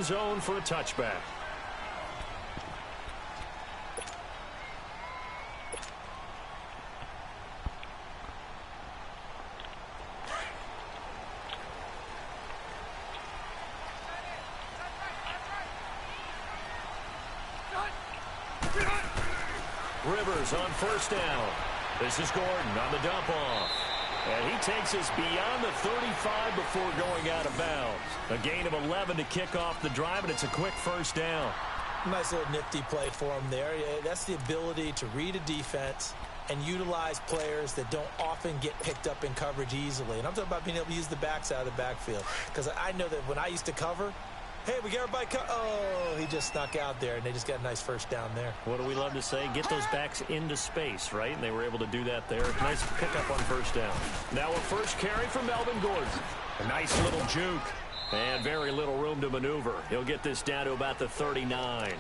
end zone for a touchback. Rivers on first down. This is Gordon on the dump off. And he takes us beyond the 35 before going out of bounds. A gain of 11 to kick off the drive, and it's a quick first down. Nice little nifty play for him there. That's the ability to read a defense and utilize players that don't often get picked up in coverage easily. And I'm talking about being able to use the backs out of the backfield. Because I know that when I used to cover, hey, we got everybody oh, he just snuck out there, and they just got a nice first down there. What do we love to say? Get those backs into space, right? And they were able to do that there. Nice pickup on first down. Now a first carry from Melvin Gordon. A nice little juke. And very little room to maneuver. He'll get this down to about the 39.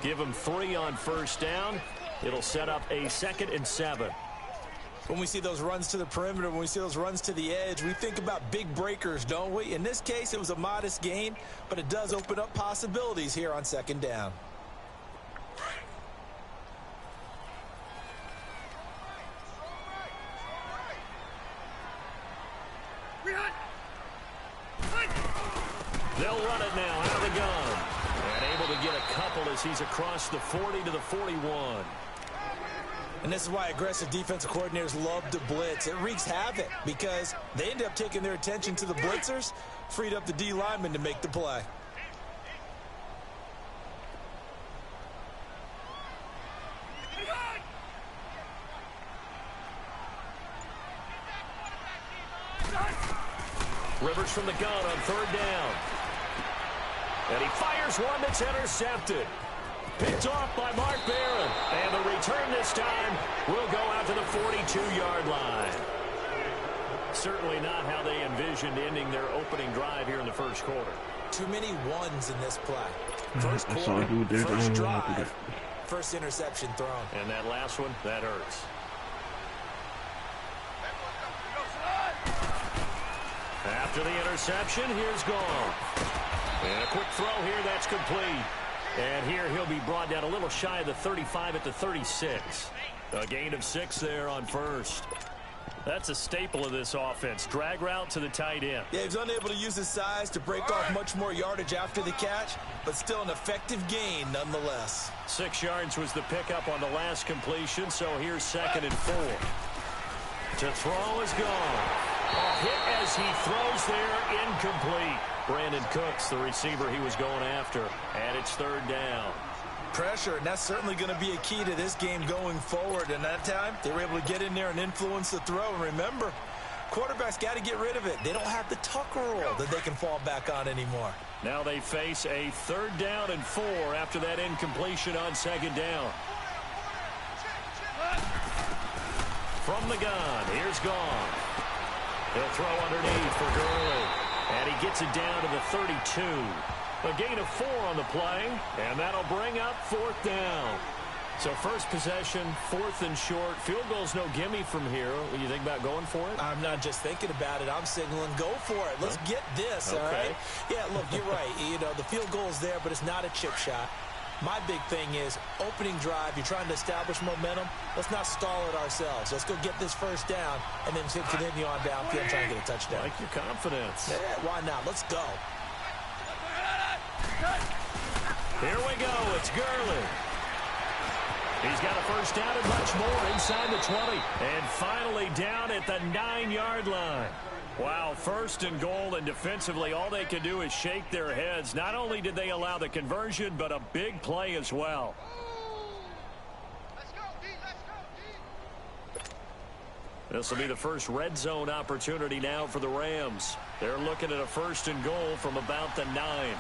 Give him 3 on first down. It'll set up a 2nd and 7. When we see those runs to the perimeter, when we see those runs to the edge, we think about big breakers, don't we? In this case, it was a modest gain, but it does open up possibilities here on 2nd down. They'll run it now out of the gun. And able to get a couple as he's across the 40 to the 41. And this is why aggressive defensive coordinators love to blitz. It wreaks havoc because they end up taking their attention to the blitzers, freed up the D lineman to make the play. Rivers from the gun on 3rd down. And he fires one that's intercepted. Picked off by Mark Barron. And the return this time will go out to the 42-yard line. Certainly not how they envisioned ending their opening drive here in the first quarter. Too many ones in this play. First quarter, first drive, first interception thrown. And that last one, that hurts. After the interception, here's Gall. And a quick throw here, that's complete. And here he'll be brought down a little shy of the 35 at the 36. A gain of 6 there on first. That's a staple of this offense. Drag route to the tight end. Yeah, he's unable to use his size to break off much more yardage after the catch, but still an effective gain nonetheless. 6 yards was the pickup on the last completion, so here's 2nd and 4. To throw is gone. A hit as he throws there, incomplete. Brandon Cooks, the receiver he was going after, and it's 3rd down. Pressure, and that's certainly going to be a key to this game going forward. And that time, they were able to get in there and influence the throw. And remember, quarterbacks got to get rid of it. They don't have the tuck rule that they can fall back on anymore. Now they face a 3rd down and 4 after that incompletion on 2nd down. From the gun, here's Gone. He'll throw underneath for Gurley. And he gets it down to the 32. A gain of 4 on the play, and that'll bring up 4th down. So first possession, 4th and short. Field goal's no gimme from here. What do you think about going for it? I'm not just thinking about it. I'm signaling go for it. Let's get this, all right? Yeah, look, you're right. You know, the field goal's there, but it's not a chip shot. My big thing is opening drive. You're trying to establish momentum. Let's not stall it ourselves. Let's go get this first down and then continue on downfield and try and get a touchdown. Like your confidence. Yeah, why not? Let's go. Here we go. It's Gurley. He's got a first down and much more inside the 20. And finally down at the 9-yard line. Wow, 1st and goal, and defensively all they can do is shake their heads. Not only did they allow the conversion, but a big play as well. This will be the first red zone opportunity now for the Rams. They're looking at a 1st and goal from about the 9.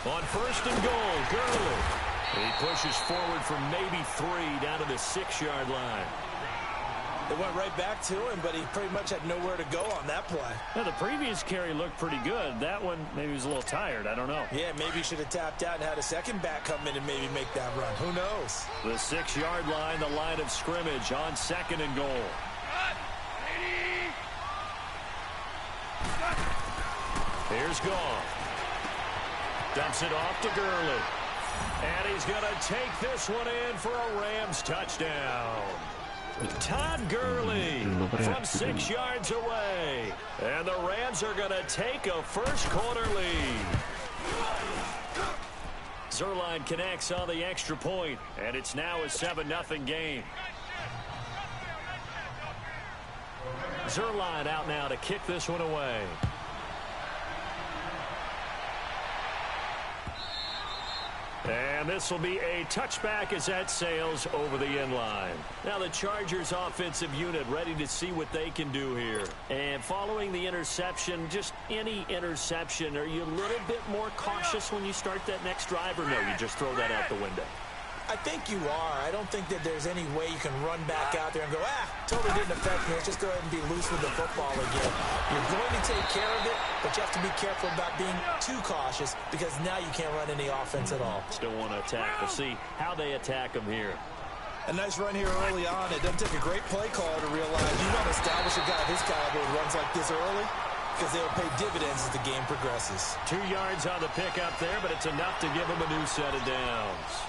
On 1st and goal, Gurley. He pushes forward for maybe 3 down to the 6-yard line. It went right back to him, but he pretty much had nowhere to go on that play. Now, the previous carry looked pretty good. That one, maybe he was a little tired. I don't know. Yeah, maybe he should have tapped out and had a second back come in and maybe make that run. Who knows? The 6-yard line, the line of scrimmage on 2nd and goal. Here's Goff. Dumps it off to Gurley. And he's going to take this one in for a Rams touchdown. Todd Gurley from 6 yards away. And the Rams are going to take a first-quarter lead. Zerline connects on the extra point, and it's now a 7-0 game. Zerline out now to kick this one away. And this will be a touchback as that sails over the end line. Now the Chargers offensive unit ready to see what they can do here. And following the interception, just any interception, are you a little bit more cautious when you start that next drive, or no, you just throw that out the window? I think you are. I don't think that there's any way you can run back out there and go, totally didn't affect me. Let's just go ahead and be loose with the football again. You're going to take care of it, but you have to be careful about being too cautious because now you can't run any offense at all. Still want to attack. We'll see how they attack them here. A nice run here early on. It doesn't take a great play call to realize you want to establish a guy of his caliber who runs like this early because they'll pay dividends as the game progresses. 2 yards on the pickup there, but it's enough to give him a new set of downs.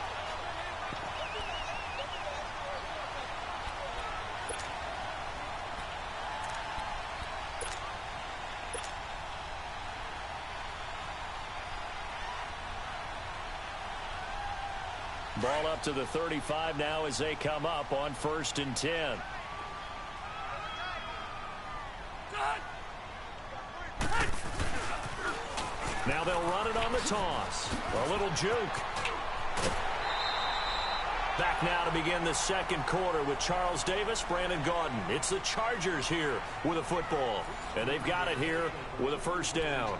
Ball up to the 35 now as they come up on 1st and 10. Now they'll run it on the toss. A little juke. Back now to begin the 2nd quarter with Charles Davis, Brandon Gaudin. It's the Chargers here with a football. And they've got it here with a 1st down.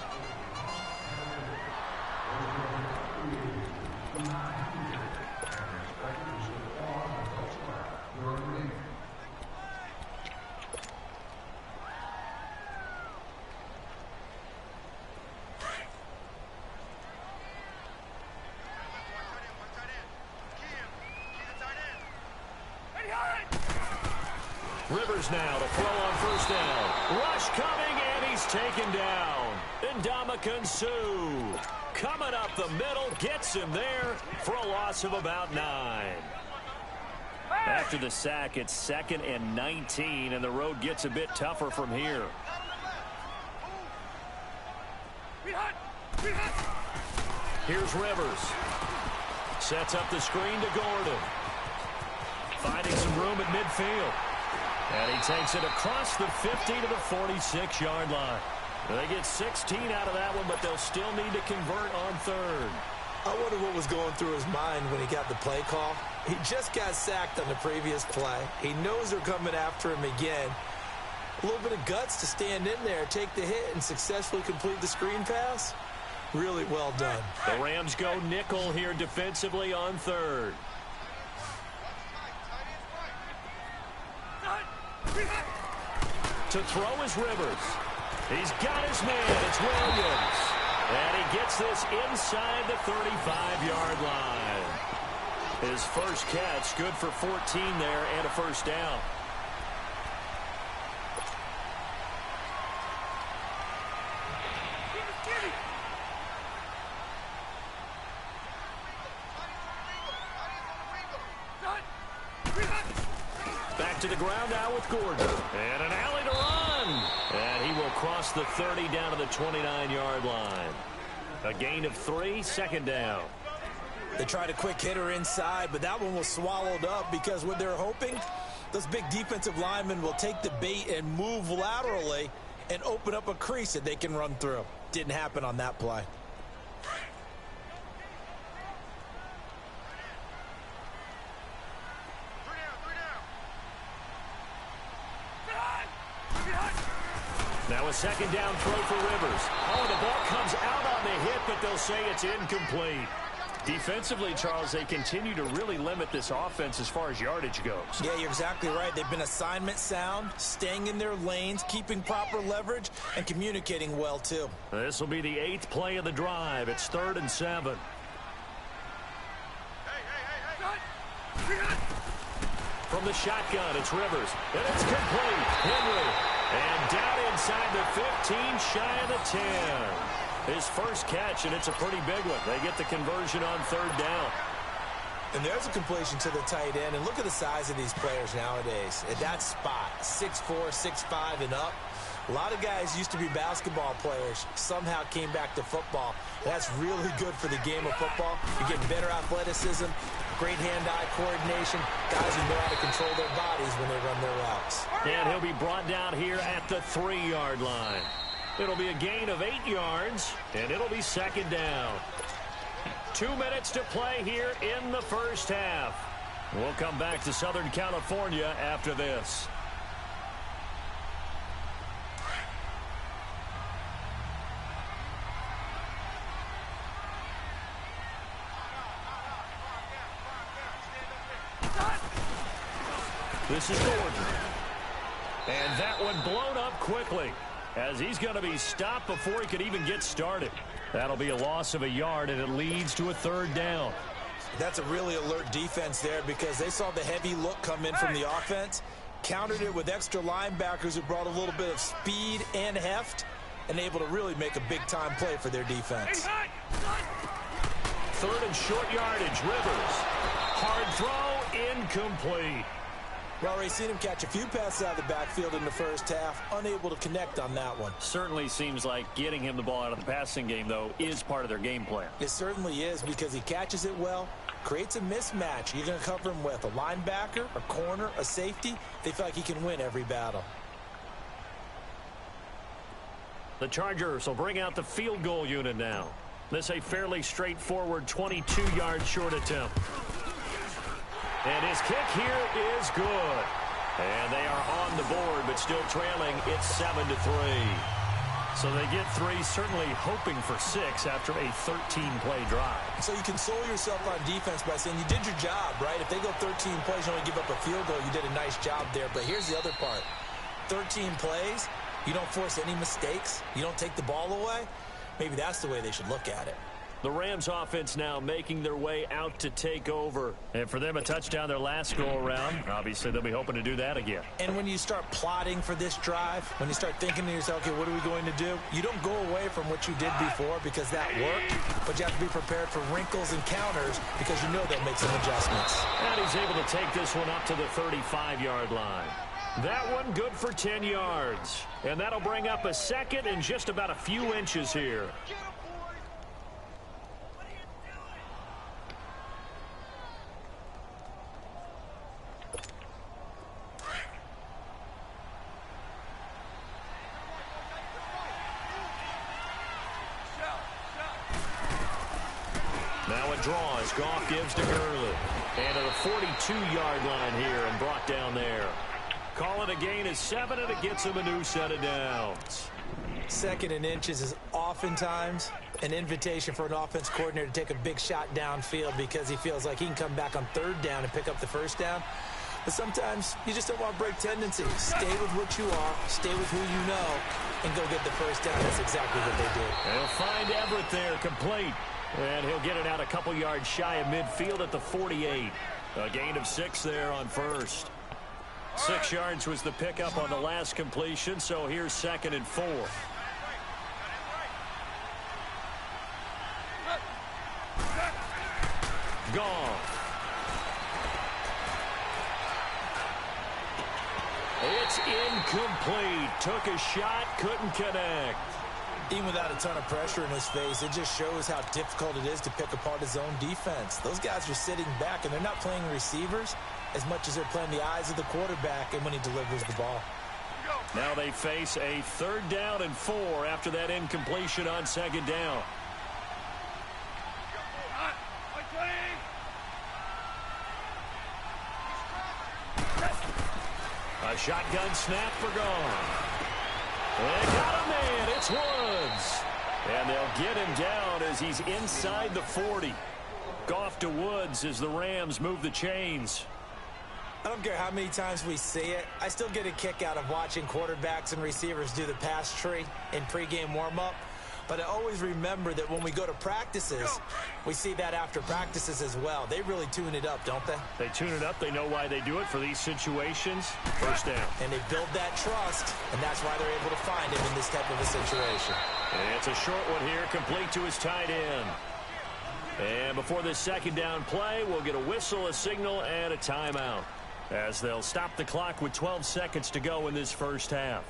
Rivers now to throw on 1st down. Rush coming, and he's taken down. Ndamukong Suh coming up the middle, gets him there for a loss of about 9. After the sack, it's 2nd and 19, and the road gets a bit tougher from here. Here's Rivers. Sets up the screen to Gordon. Finding some room at midfield. And he takes it across the 50 to the 46-yard line. They get 16 out of that one, but they'll still need to convert on 3rd. I wonder what was going through his mind when he got the play call. He just got sacked on the previous play. He knows they're coming after him again. A little bit of guts to stand in there, take the hit, and successfully complete the screen pass. Really well done. The Rams go nickel here defensively on 3rd. To throw is Rivers. He's got his man. It's Williams. And he gets this inside the 35-yard line. His first catch, good for 14 there and a 1st down. Back to the ground now with Gordon. And an alley to run. And he will cross the 30 down to the 29-yard line. A gain of 3, 2nd down. They tried a quick hitter inside, but that one was swallowed up because what they're hoping, those big defensive linemen will take the bait and move laterally and open up a crease that they can run through. Didn't happen on that play. Now a 2nd down throw for Rivers. Oh, the ball comes out on the hit, but they'll say it's incomplete. Defensively, Charles, they continue to really limit this offense as far as yardage goes. Yeah, you're exactly right. They've been assignment sound, staying in their lanes, keeping proper leverage, and communicating well, too. This will be the 8th play of the drive. It's 3rd and 7. From the shotgun, it's Rivers. And it's complete. Henry. And down inside the 15, shy of the 10. His first catch, and it's a pretty big one. They get the conversion on 3rd down. And there's a completion to the tight end. And look at the size of these players nowadays. At that spot, 6'4", 6'5", and up. A lot of guys used to be basketball players, somehow came back to football. That's really good for the game of football. You're getting better athleticism, great hand-eye coordination, guys who know how to control their bodies when they run their routes. And he'll be brought down here at the 3-yard line. It'll be a gain of 8 yards, and it'll be 2nd down. 2 minutes to play here in the first half. We'll come back to Southern California after this. This is Gordon. And that one blown up quickly, as he's going to be stopped before he could even get started. That'll be a loss of a yard, and it leads to a 3rd down. That's a really alert defense there because they saw the heavy look come in from the offense, countered it with extra linebackers who brought a little bit of speed and heft, and able to really make a big-time play for their defense. 3rd and short yardage, Rivers. Hard throw, incomplete. Well, already seen him catch a few passes out of the backfield in the first half, unable to connect on that one. Certainly seems like getting him the ball out of the passing game, though, is part of their game plan. It certainly is because he catches it well, creates a mismatch. You're going to cover him with a linebacker, a corner, a safety. They feel like he can win every battle. The Chargers will bring out the field goal unit now. This a fairly straightforward 22-yard short attempt. And his kick here is good. And they are on the board, but still trailing. It's 7-3. So they get 3, certainly hoping for 6 after a 13-play drive. So you console yourself on defense by saying you did your job, right? If they go 13 plays and only give up a field goal, you did a nice job there. But here's the other part. 13 plays, you don't force any mistakes, you don't take the ball away. Maybe that's the way they should look at it. The Rams offense now making their way out to take over. And for them, a touchdown their last go-around. Obviously, they'll be hoping to do that again. And when you start plotting for this drive, when you start thinking to yourself, okay, what are we going to do? You don't go away from what you did before because that worked, but you have to be prepared for wrinkles and counters because you know they'll make some adjustments. And he's able to take this one up to the 35-yard line. That one good for 10 yards. And that'll bring up a 2nd and just about a few inches here. Now a draw as Goff gives to Gurley. And to the 42-yard line here and brought down there. Call it a gain of 7, and it gets him a new set of downs. 2nd and inches is oftentimes an invitation for an offense coordinator to take a big shot downfield because he feels like he can come back on 3rd down and pick up the 1st down. But sometimes you just don't want to break tendencies. Stay with what you are, stay with who you know, and go get the 1st down. That's exactly what they did. They'll find Everett there, complete. And he'll get it out a couple yards shy of midfield at the 48. A gain of 6 there on 1st. 6 yards was the pickup on the last completion, so here's 2nd and 4. Gone. It's incomplete. Took a shot, couldn't connect. Even without a ton of pressure in his face, it just shows how difficult it is to pick apart his own defense. Those guys are sitting back, and they're not playing receivers as much as they're playing the eyes of the quarterback and when he delivers the ball. Now they face a 3rd down and 4 after that incompletion on 2nd down. A shotgun snap for Gone. They got a man. It's Woods. And they'll get him down as he's inside the 40. Goff to Woods as the Rams move the chains. I don't care how many times we see it. I still get a kick out of watching quarterbacks and receivers do the pass tree in pregame warm-up. But I always remember that when we go to practices, we see that after practices as well. They really tune it up, don't they? They tune it up. They know why they do it for these situations. First down. And they build that trust, and that's why they're able to find him in this type of a situation. And it's a short one here, complete to his tight end. And before this second down play, we'll get a whistle, a signal, and a timeout, as they'll stop the clock with 12 seconds to go in this first half.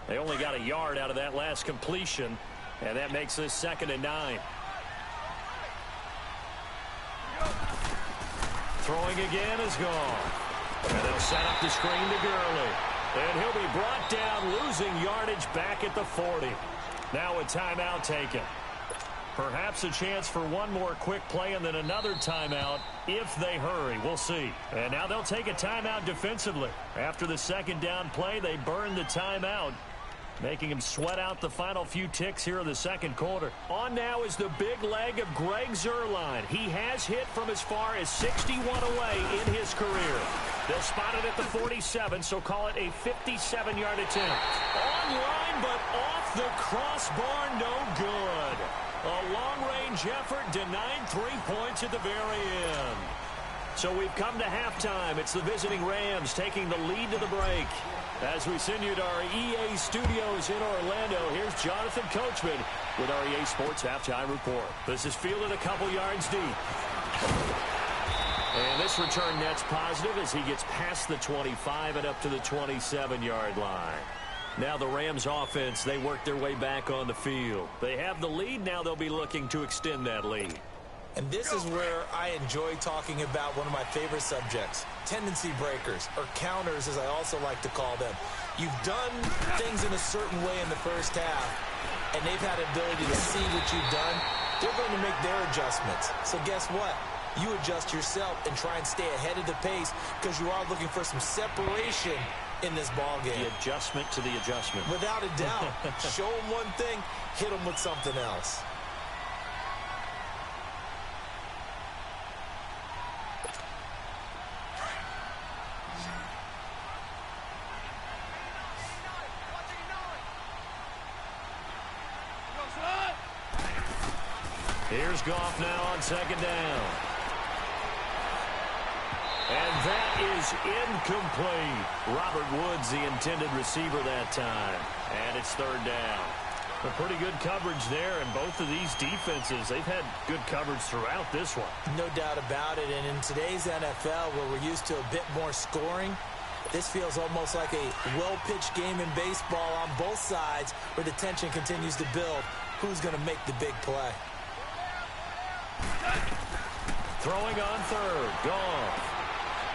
They only got a yard out of that last completion, and that makes this 2nd and 9. Throwing again is gone. And they'll set up the screen to Gurley. And he'll be brought down, losing yardage back at the 40. Now a timeout taken. Perhaps a chance for one more quick play and then another timeout if they hurry. We'll see. And now they'll take a timeout defensively. After the second down play, they burn the timeout, making him sweat out the final few ticks here in the second quarter. On now is the big leg of Greg Zuerlein. He has hit from as far as 61 away in his career. They'll spot it at the 47, so call it a 57-yard attempt. Online, but off the crossbar, no good. A long-range effort denying 3 points at the very end. So we've come to halftime. It's the visiting Rams taking the lead to the break. As we send you to our EA studios in Orlando, here's Jonathan Coachman with our EA Sports Halftime Report. This is fielded a couple yards deep. And this return net's positive as he gets past the 25 and up to the 27-yard line. Now the Rams offense, they work their way back on the field. They have the lead. Now they'll be looking to extend that lead. And this is where I enjoy talking about one of my favorite subjects, tendency breakers, or counters as I also like to call them. You've done things in a certain way in the first half, and they've had the ability to see what you've done. They're going to make their adjustments. So guess what? You adjust yourself and try and stay ahead of the pace because you are looking for some separation in this ball game. The adjustment to the adjustment. Without a doubt. Show them one thing, hit them with something else. Here's Goff now on second down. And that is incomplete. Robert Woods, the intended receiver that time. And it's third down. A pretty good coverage there, and both of these defenses, they've had good coverage throughout this one. No doubt about it, and in today's NFL, where we're used to a bit more scoring, this feels almost like a well-pitched game in baseball on both sides where the tension continues to build. Who's going to make the big play? Throwing on third. Goff.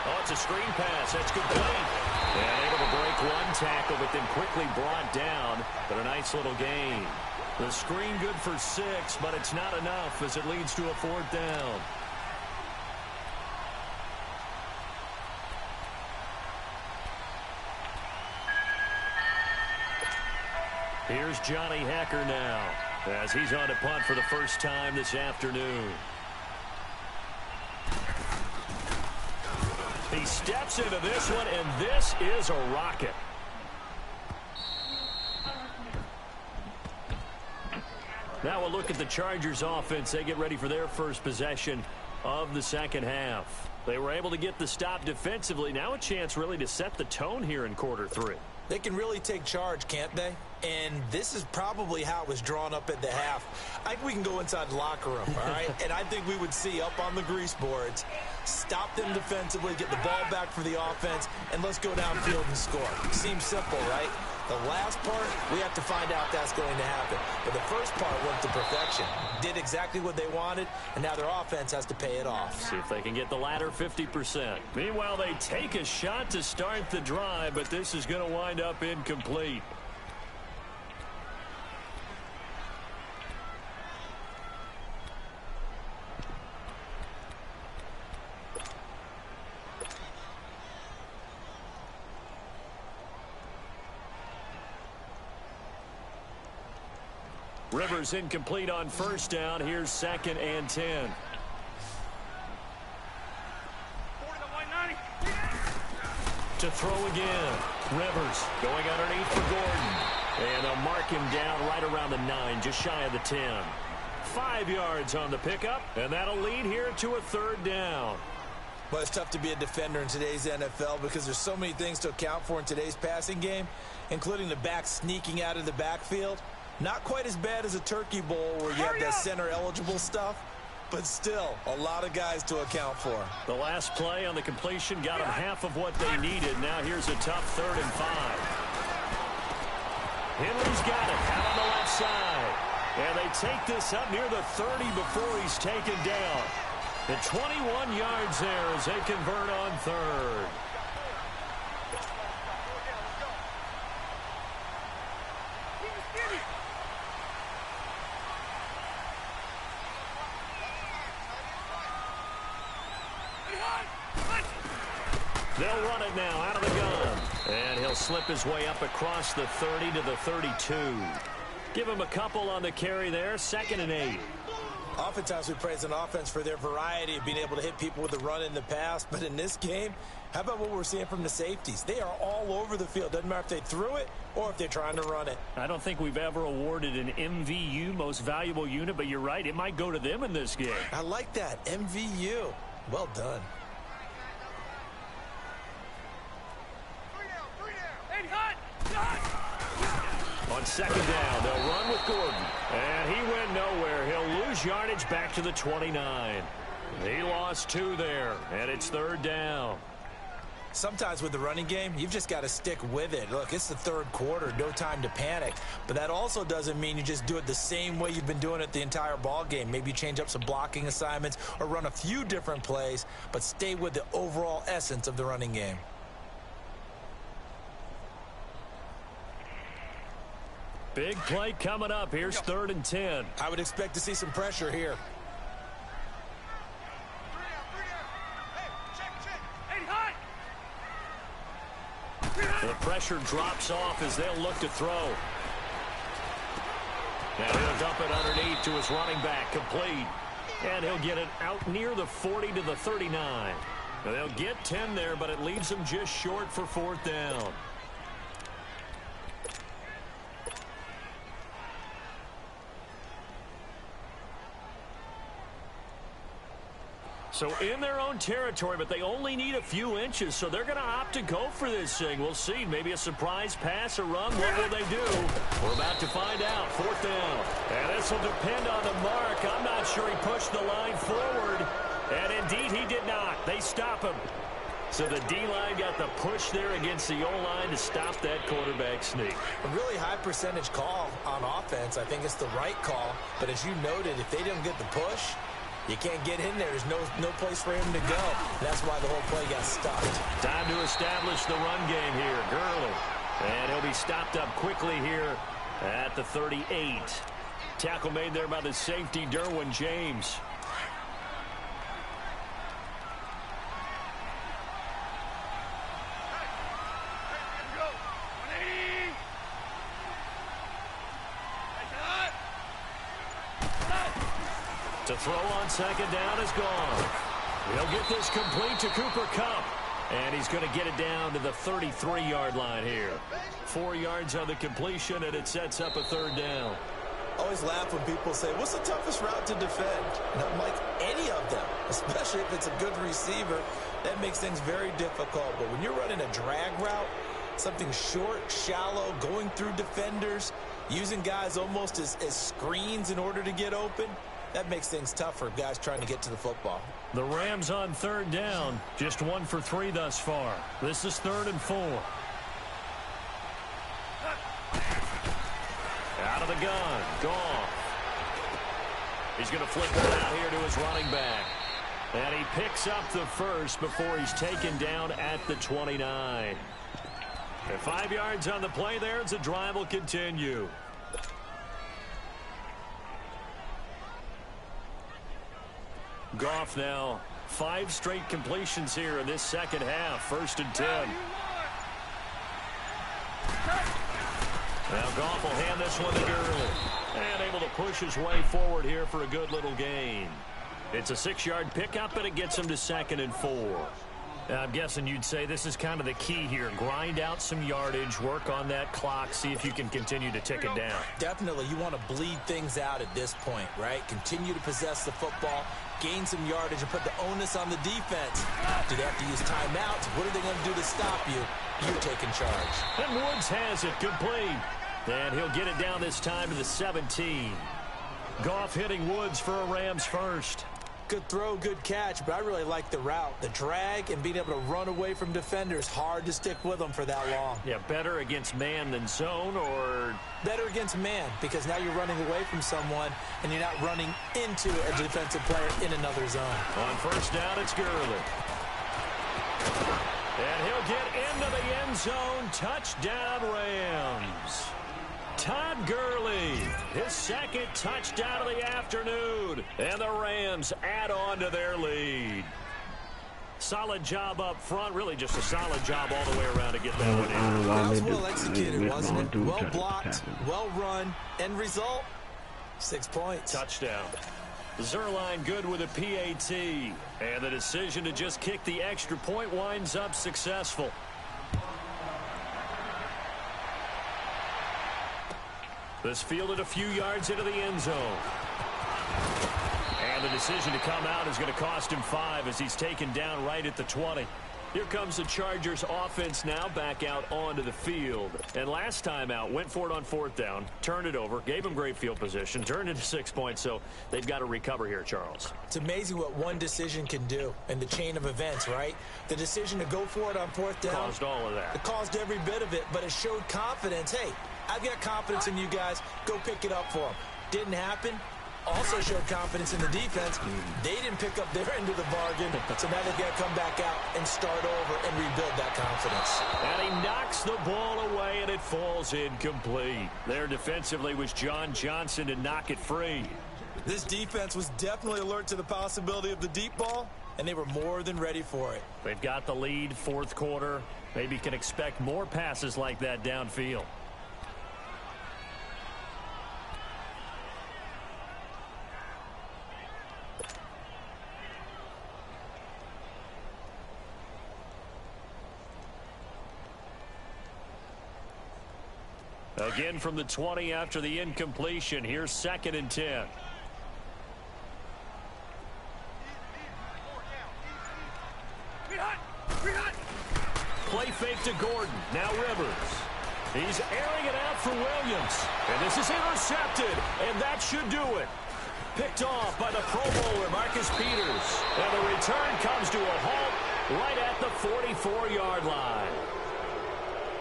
Oh, it's a screen pass. That's complete. And able to break one tackle, but then quickly brought down. But a nice little gain. The screen good for 6, but it's not enough as it leads to a fourth down. Here's Johnny Hacker now as he's on to punt for the first time this afternoon. He steps into this one, and this is a rocket. Now we'll look at the Chargers offense. They get ready for their first possession of the second half. They were able to get the stop defensively. Now a chance really to set the tone here in quarter 3. They can really take charge, can't they? And this is probably how it was drawn up at the half. I think we can go inside the locker room, all right? And I think we would see up on the grease boards, stop them defensively, get the ball back for the offense, and let's go downfield and score. Seems simple, right? The last part, we have to find out if that's going to happen. But the first part went to perfection. Did exactly what they wanted, and now their offense has to pay it off. See if they can get the latter 50%. Meanwhile, they take a shot to start the drive, but this is going to wind up incomplete. Rivers incomplete on first down. Here's 2nd and 10. To throw again. Rivers going underneath for Gordon. And they'll mark him down right around the 9, just shy of the 10. 5 yards on the pickup, and that'll lead here to a third down. But it's tough to be a defender in today's NFL because there's so many things to account for in today's passing game, including the back sneaking out of the backfield. Not quite as bad as a turkey bowl where you have that center-eligible stuff, but still a lot of guys to account for. The last play on the completion got them half of what they needed. Now here's a tough 3rd and 5. Henry's got it out on the left side. And they take this up near the 30 before he's taken down. The 21 yards there as they convert on 3rd. They'll run it now out of the gun. And he'll slip his way up across the 30 to the 32. Give him a couple on the carry there. 2nd and 8. Oftentimes we praise an offense for their variety of being able to hit people with the run in the pass. But in this game, how about what we're seeing from the safeties? They are all over the field. Doesn't matter if they threw it or if they're trying to run it. I don't think we've ever awarded an MVU, most valuable unit, but you're right. It might go to them in this game. I like that. MVU. Well done. On 2nd down, they'll run with Gordon. And he went nowhere. He'll lose yardage back to the 29. He lost 2 there, and it's 3rd down. Sometimes with the running game, you've just got to stick with it. Look, it's the 3rd quarter, no time to panic. But that also doesn't mean you just do it the same way you've been doing it the entire ball game. Maybe change up some blocking assignments or run a few different plays, but stay with the overall essence of the running game. Big play coming up. Here's 3rd and 10. I would expect to see some pressure here. The pressure drops off as they'll look to throw. Now he'll dump it underneath to his running back, complete. And he'll get it out near the 40 to the 39. Now they'll get 10 there, but it leaves them just short for 4th down. So in their own territory, but they only need a few inches, so they're going to opt to go for this thing. We'll see. Maybe a surprise pass or run. What will they do? We're about to find out. 4th down. And this will depend on the mark. I'm not sure he pushed the line forward. And indeed, he did not. They stop him. So the D-line got the push there against the O-line to stop that quarterback sneak. A really high percentage call on offense. I think it's the right call. But as you noted, if they didn't get the push, you can't get in there. There's no place for him to go. That's why the whole play got stopped. Time to establish the run game here. Gurley. And he'll be stopped up quickly here at the 38. Tackle made there by the safety, Derwin James. To throw on 2nd down is gone. He'll get this complete to Cooper Kupp. And he's going to get it down to the 33-yard line here. 4 yards on the completion, and it sets up a 3rd down. I always laugh when people say, what's the toughest route to defend? And I'm like, any of them, especially if it's a good receiver. That makes things very difficult. But when you're running a drag route, something short, shallow, going through defenders, using guys almost as screens in order to get open, that makes things tough for guys trying to get to the football. The Rams on 3rd down. Just 1 for 3 thus far. This is 3rd and 4. Out of the gun. Goff. He's going to flip it out here to his running back. And he picks up the first before he's taken down at the 29. And 5 yards on the play there as the drive will continue. Goff now 5 straight completions here in this second half. 1st and 10. Now Goff will hand this one to Gurley. And able to push his way forward here for a good little gain. It's a 6-yard pickup, and it gets him to 2nd and 4. I'm guessing you'd say this is kind of the key here. Grind out some yardage, work on that clock, see if you can continue to tick it down. Definitely. You want to bleed things out at this point, right? Continue to possess the football, gain some yardage, and put the onus on the defense. Do they have to use timeouts? What are they going to do to stop you? You're taking charge. And Woods has it complete. And he'll get it down this time to the 17. Goff hitting Woods for a Rams first. Good throw, good catch, but I really like the route. The drag and being able to run away from defenders, hard to stick with them for that long. Yeah, better against man than zone, or? Better against man, because now you're running away from someone and you're not running into a defensive player in another zone. On first down, it's Gurley. And he'll get into the end zone. Touchdown, Rams. Todd Gurley, his second touchdown of the afternoon. And the Rams add on to their lead. Solid job up front. Really just a solid job all the way around to get that one in. That was well executed, wasn't it? Well blocked, well run. End result, 6 points. Touchdown. Zerline good with a PAT. And the decision to just kick the extra point winds up successful. This fielded a few yards into the end zone. And the decision to come out is going to cost him 5 as he's taken down right at the 20. Here comes the Chargers offense now back out onto the field. And last time out, went for it on fourth down, turned it over, gave him great field position, turned into 6 points, so they've got to recover here, Charles. It's amazing what one decision can do in the chain of events, right? The decision to go for it on fourth down. Caused all of that. It caused every bit of it, but it showed confidence. Hey, I've got confidence in you guys. Go pick it up for them. Didn't happen. Also showed confidence in the defense. They didn't pick up their end of the bargain, so now they've got to come back out and start over and rebuild that confidence. And he knocks the ball away, and it falls incomplete. There defensively was John Johnson to knock it free. This defense was definitely alert to the possibility of the deep ball, and they were more than ready for it. They've got the lead, fourth quarter. Maybe can expect more passes like that downfield. Again from the 20 after the incompletion. Here's 2nd and 10. Play fake to Gordon. Now Rivers. He's airing it out for Williams. And this is intercepted. And that should do it. Picked off by the Pro Bowler, Marcus Peters. And the return comes to a halt right at the 44-yard line.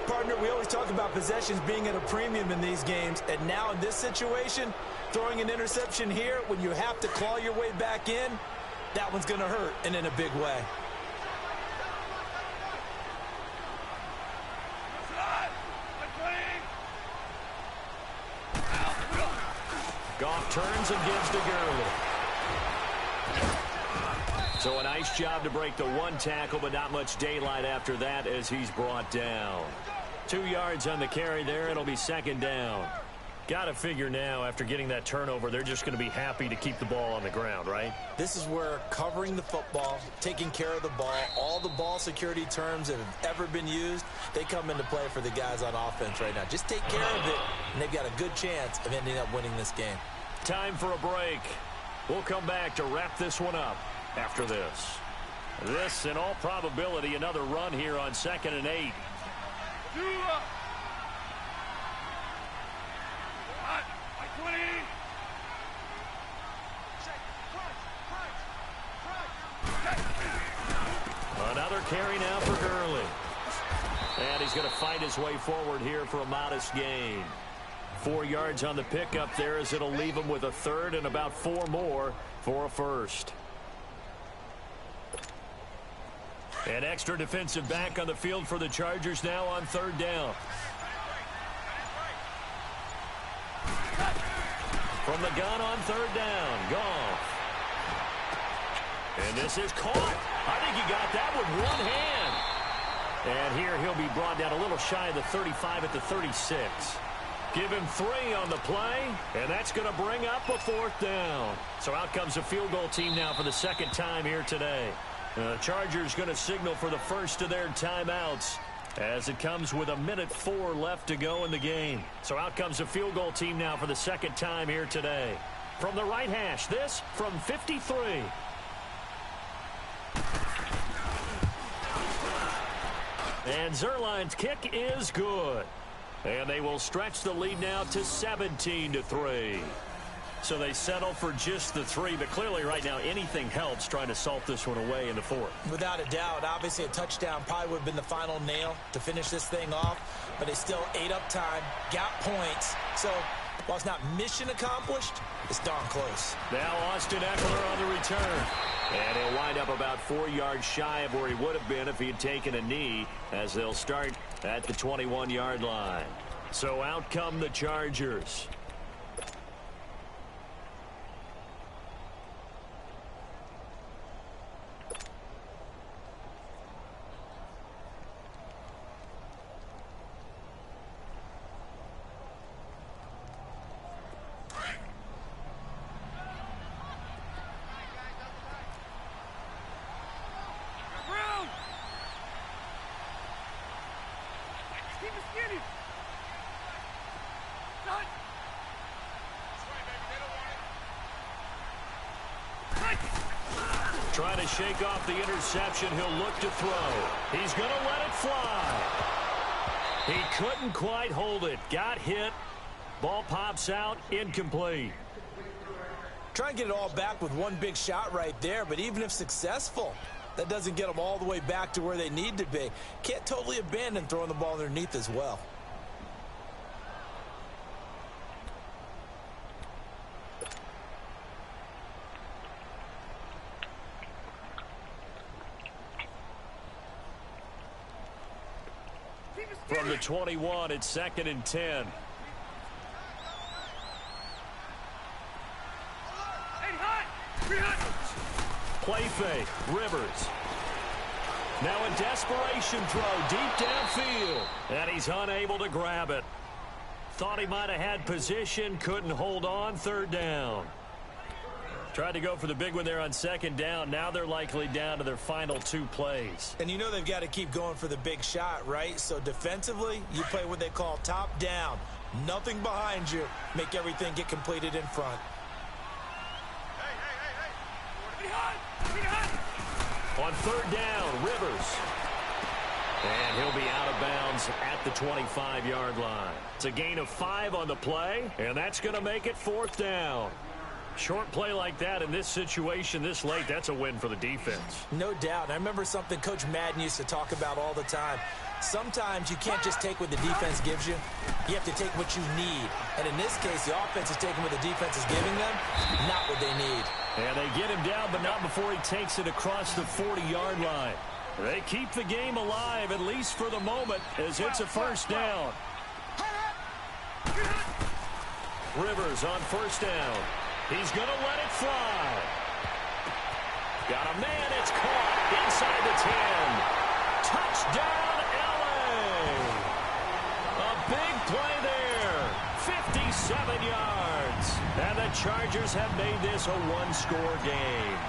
Partner, we always talk about possessions being at a premium in these games, and now in this situation, throwing an interception here when you have to claw your way back in, that one's going to hurt, and in a big way. Goff turns and gives to Gurley. So a nice job to break the one tackle, but not much daylight after that as he's brought down. 2 yards on the carry there. It'll be 2nd down. Got to figure now, after getting that turnover, they're just going to be happy to keep the ball on the ground, right? This is where covering the football, taking care of the ball, all the ball security terms that have ever been used, they come into play for the guys on offense right now. Just take care of it, and they've got a good chance of ending up winning this game. Time for a break. We'll come back to wrap this one up after this. This, in all probability, another run here on 2nd and 8. Another carry now for Gurley. And he's going to fight his way forward here for a modest gain. 4 yards on the pickup there as it'll leave him with a 3rd and about 4 more for a 1st. An extra defensive back on the field for the Chargers now on 3rd down. From the gun on 3rd down, Goff. And this is caught. I think he got that with one hand. And here he'll be brought down a little shy of the 35 at the 36. Give him 3 on the play, and that's going to bring up a 4th down. So out comes a field goal team now for the 2nd time here today. The Chargers going to signal for the first of their timeouts as it comes with 1:04 left to go in the game. So out comes the field goal team now for the second time here today. From the right hash, this from 53. And Zerline's kick is good. And they will stretch the lead now to 17-3. So they settle for just the 3, but clearly right now anything helps trying to salt this one away in the 4th. Without a doubt, obviously a touchdown probably would have been the final nail to finish this thing off, but they still ate up time, got points. So while it's not mission accomplished, it's darn close. Now Austin Eckler on the return. And he'll wind up about 4 yards shy of where he would have been if he had taken a knee, as they'll start at the 21-yard line. So out come the Chargers. Trying to shake off the interception. He'll look to throw. He's going to let it fly. He couldn't quite hold it. Got hit. Ball pops out. Incomplete. Try and get it all back with one big shot right there, but even if successful, that doesn't get them all the way back to where they need to be. Can't totally abandon throwing the ball underneath as well. From the 21, it's 2nd and 10. Play fake. Rivers. Now a desperation throw deep downfield. And he's unable to grab it. Thought he might have had position. Couldn't hold on. 3rd down. Tried to go for the big one there on 2nd down. Now they're likely down to their final 2 plays. And you know they've got to keep going for the big shot, right? So defensively, you play what they call top down. Nothing behind you. Make everything get completed in front. On 3rd down, Rivers. And he'll be out of bounds at the 25-yard line. It's a gain of 5 on the play, and that's going to make it 4th down. Short play like that in this situation this late, that's a win for the defense. No doubt. And I remember something Coach Madden used to talk about all the time. Sometimes you can't just take what the defense gives you. You have to take what you need. And in this case, the offense is taking what the defense is giving them, not what they need. And they get him down, but not before he takes it across the 40-yard line. They keep the game alive, at least for the moment, as it's a 1st down. Rivers on 1st down. He's going to let it fly. Got a man. It's caught inside the 10. Touchdown, L.A. A big play there. 57 yards. And the Chargers have made this a 1-score game.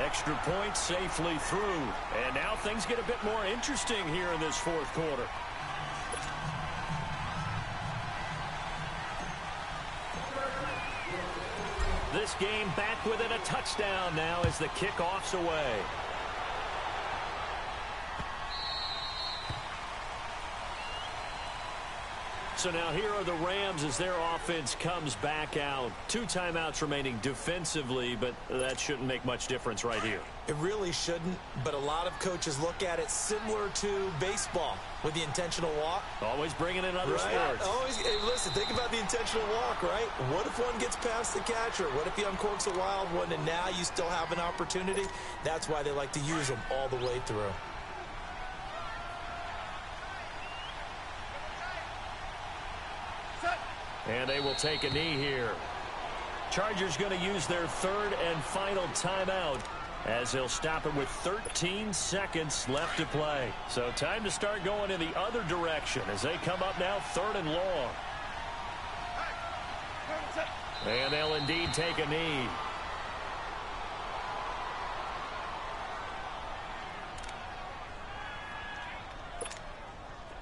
Extra point safely through. And now things get a bit more interesting here in this 4th quarter. This game back within a touchdown now as the kickoff's away. So now here are the Rams as their offense comes back out. 2 timeouts remaining defensively, but that shouldn't make much difference right here. It really shouldn't, but a lot of coaches look at it similar to baseball with the intentional walk. Always bringing in other right? sports. Always, hey, listen, think about the intentional walk, right? What if one gets past the catcher? What if he uncorks a wild one and now you still have an opportunity? That's why they like to use them all the way through. And they will take a knee here. Chargers going to use their 3rd and final timeout as they'll stop it with 13 seconds left to play. So time to start going in the other direction as they come up now 3rd and long. And they'll indeed take a knee.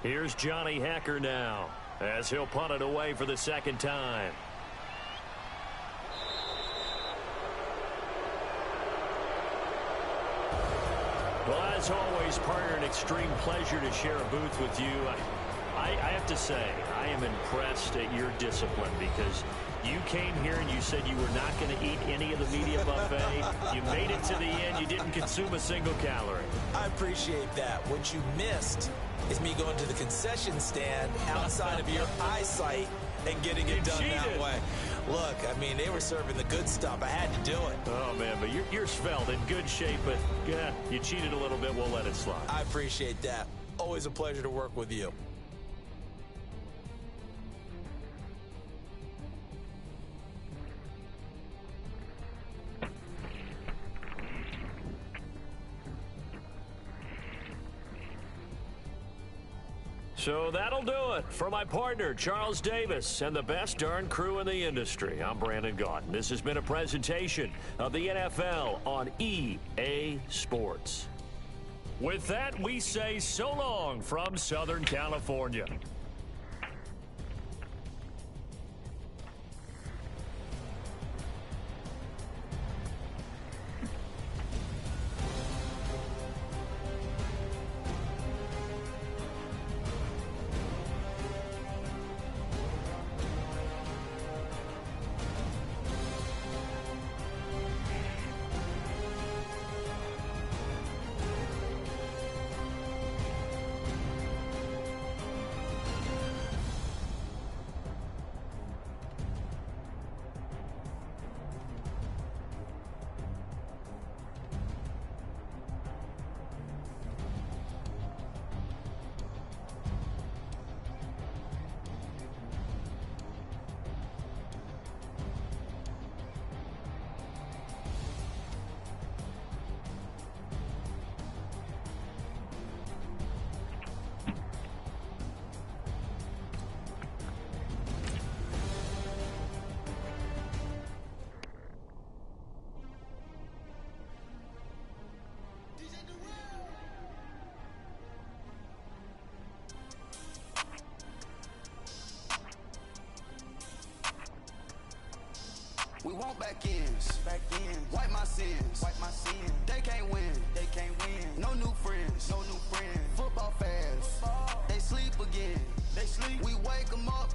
Here's Johnny Hacker now, as he'll punt it away for the second time. Well, as always, partner, an extreme pleasure to share a booth with you. I have to say, I am impressed at your discipline, because you came here and you said you were not going to eat any of the media buffet. You made it to the end. You didn't consume a single calorie. I appreciate that. What you missed is me going to the concession stand outside of your eyesight and getting it done that way. Look, I mean, they were serving the good stuff. I had to do it. Oh, man, but you're svelte, in good shape, but yeah, you cheated a little bit. We'll let it slide. I appreciate that. Always a pleasure to work with you. So that'll do it for my partner, Charles Davis, and the best darn crew in the industry. I'm Brandon Gaudin. This has been a presentation of the NFL on EA Sports. With that, we say so long from Southern California. We want back ends. Wipe my sins. They can't win. No new friends. Football fans. They sleep again. We wake them up.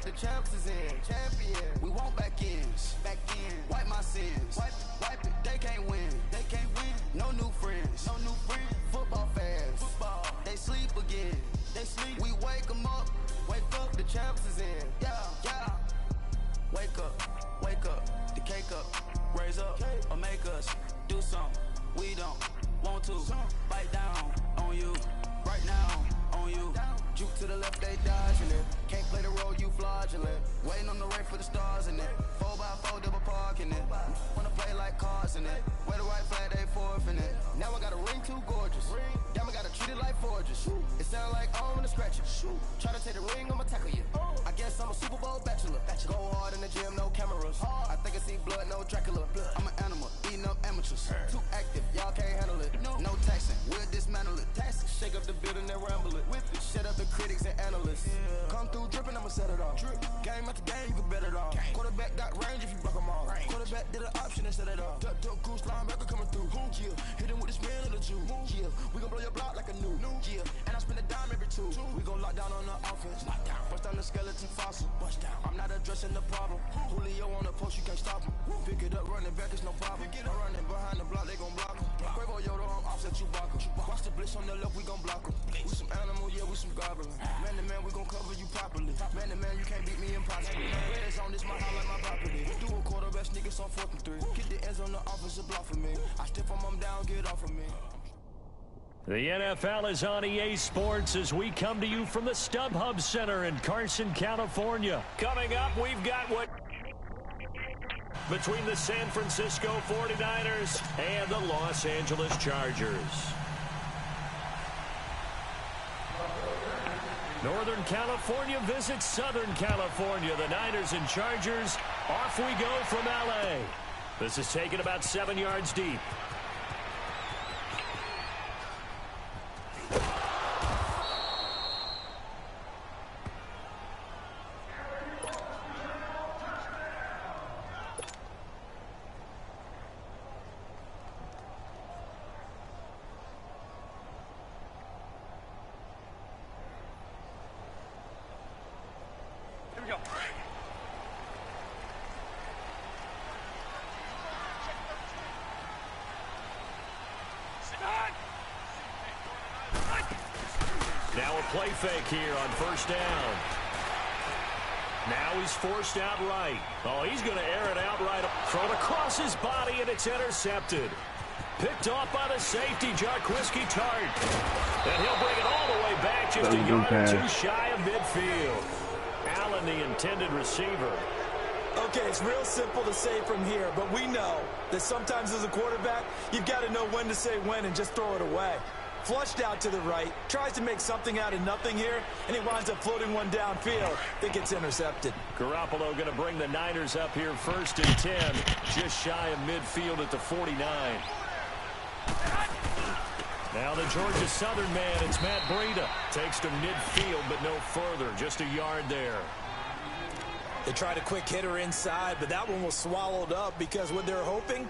The champs is in. We want back ends. Wipe my sins. Wipe it. They can't win. No new friends. Football fans. They sleep again. We wake them up. The champs is in. Yeah. Wake up, the cake up, raise up, or make us do something we don't want to. Bite down on you, right now on you. Juke to the left, they dodging it. Can't play the role, you fraudulent. Waiting on the rain for the stars in it. 4x4 double parking it. Wanna play like cars in it. Wear the white flag, they forfeiting it. Now I got a ring too gorgeous. Damn, I gotta treat it like forges. It sound like I wanna scratch it. Try to take the ring, I'ma tackle you. I guess I'm a Super Bowl bachelor. Go hard in the gym, no cameras. I think I see blood, no Dracula. I'm an animal, eating up amateurs. Too active, y'all can't handle it. No taxing, we'll dismantle it. Shake up the building and ramble it. Shut up the critics and analysts. Come through dripping, I'ma set it off. Game after game, you can bet it off. Quarterback got range if you buck them off. Quarterback did an option and set it off. Duck, goose, linebacker coming through. Yeah, hit him with the spin of the Jew. Yeah, we gon' blow your block like a new. Yeah, and I spend a dime every two. We gon' lock down on the offense. Bust down the skeleton fossil. I'm not addressing the problem. Julio on the post, you can't stop him. Pick it up, running back, it's no problem. I'm running behind the block, they gon' block him. Quavo Yoda, I'm offset Chewbacca. Watch the blitz on the left, we gon' block him. We some animal, yeah, we some goblin. Man to man, we gon' cover you properly. Man to man, you can't beat me impossible. Reds on this, my house like my property. Do a quarterback sneakers on 4th and 3. Get the ends on the offensive block for me. I step on them down, get off of me. The NFL is on EA Sports as we come to you from the StubHub Center in Carson, California. Coming up, we've got what between the San Francisco 49ers and the Los Angeles Chargers. Northern California visits Southern California. The Niners and Chargers, off we go from L.A. This is taken about 7 yards deep. Now a play fake here on first down. Now he's forced out right. Oh, he's going to air it out right. Thrown across his body, and it's intercepted. Picked off by the safety, Jarquiski Tart. And he'll bring it all the way back, just a yard or two shy of midfield. Allen, the intended receiver. Okay, it's real simple to say from here, but we know that sometimes as a quarterback, you've got to know when to say when and just throw it away. Flushed out to the right, tries to make something out of nothing here, and he winds up floating one downfield that gets intercepted. Garoppolo going to bring the Niners up here 1st and 10, just shy of midfield at the 49. Now the Georgia Southern man, it's Matt Breida. Takes to midfield, but no further, just a yard there. They tried a quick hitter inside, but that one was swallowed up because what they're hoping,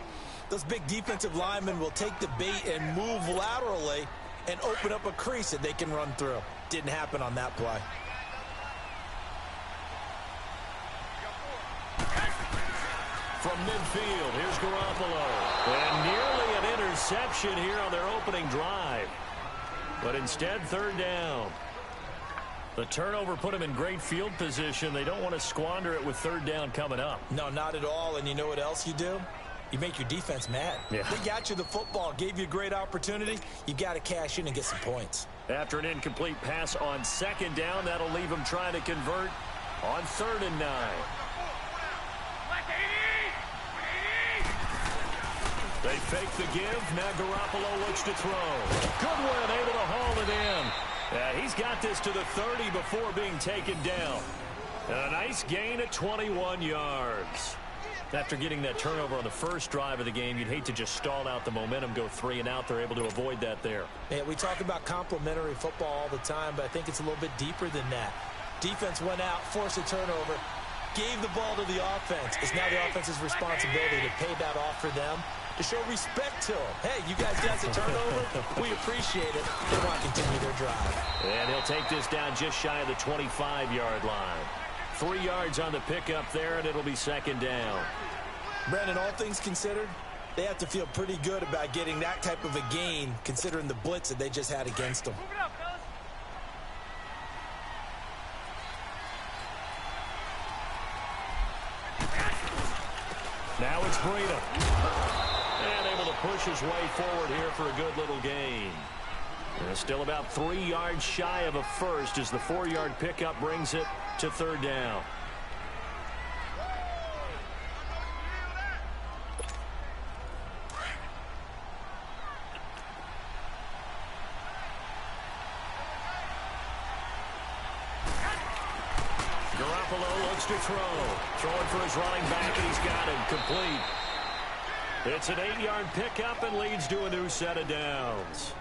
those big defensive linemen will take the bait and move laterally and open up a crease that they can run through. Didn't happen on that play. From midfield, here's Garoppolo. And nearly an interception here on their opening drive. But instead, 3rd down. The turnover put them in great field position. They don't want to squander it with 3rd down coming up. No, not at all. And you know what else you do? You make your defense mad. Yeah. They got you the football, gave you a great opportunity. You got to cash in and get some points. After an incomplete pass on 2nd down, that'll leave them trying to convert on 3rd and 9. They fake the give. Now Garoppolo looks to throw. Goodwin able to haul it in. He's got this to the 30 before being taken down. And a nice gain at 21 yards. After getting that turnover on the first drive of the game, you'd hate to just stall out the momentum, go 3 and out. They're able to avoid that there. Yeah, we talk about complementary football all the time, but I think it's a little bit deeper than that. Defense went out, forced a turnover, gave the ball to the offense. It's now the offense's responsibility to pay that off for them, to show respect to them. Hey, you guys got the turnover. We appreciate it. They want to continue their drive. And he'll take this down just shy of the 25-yard line. 3 yards on the pickup there, and it'll be 2nd down. Brandon, all things considered, they have to feel pretty good about getting that type of a gain, considering the blitz that they just had against them. Now it's Breida. And able to push his way forward here for a good little gain. And still about 3 yards shy of a first as the 4-yard pickup brings it to 3rd down. Garoppolo looks to throw. Throwing for his running back, and he's got him complete. It's an 8-yard pickup and leads to a new set of downs.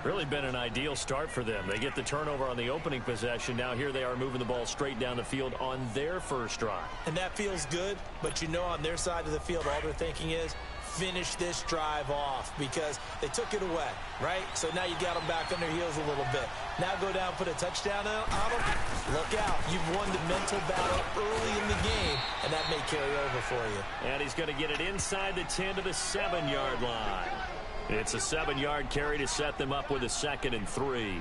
Really been an ideal start for them. They get the turnover on the opening possession. Now here they are moving the ball straight down the field on their first drive. And that feels good, but you know on their side of the field, all they're thinking is, finish this drive off because they took it away, right? So now you got them back on their heels a little bit. Now go down, put a touchdown on them. Look out. You've won the mental battle early in the game, and that may carry over for you. And he's going to get it inside the 10 to the 7-yard line. It's a 7-yard carry to set them up with a 2nd and 3.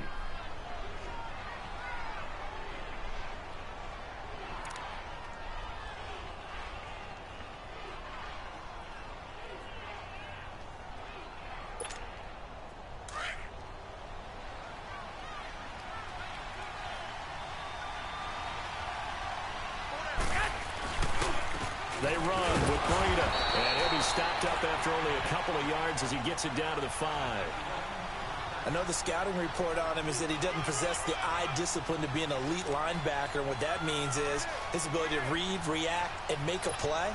They run with Breida, and he'll be stopped up after only a couple of yards as he gets it down to the 5. I know the scouting report on him is that he doesn't possess the eye discipline to be an elite linebacker. And what that means is his ability to read, react, and make a play.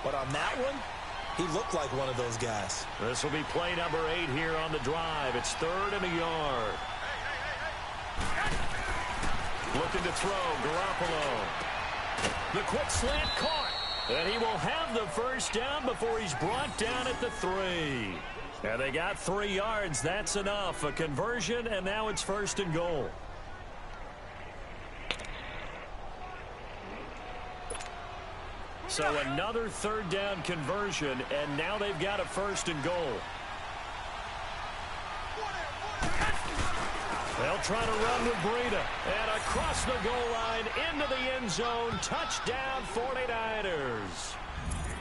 But on that one, he looked like one of those guys. This will be play number 8 here on the drive. It's 3rd and a yard. Looking to throw, Garoppolo. The quick slant caught. And he will have the first down before he's brought down at the 3. And they got 3 yards. That's enough. A conversion, and now it's 1st and goal. So another 3rd down conversion, and now they've got a 1st and goal. They'll try to run with Breida. And across the goal line, into the end zone. Touchdown, 49ers.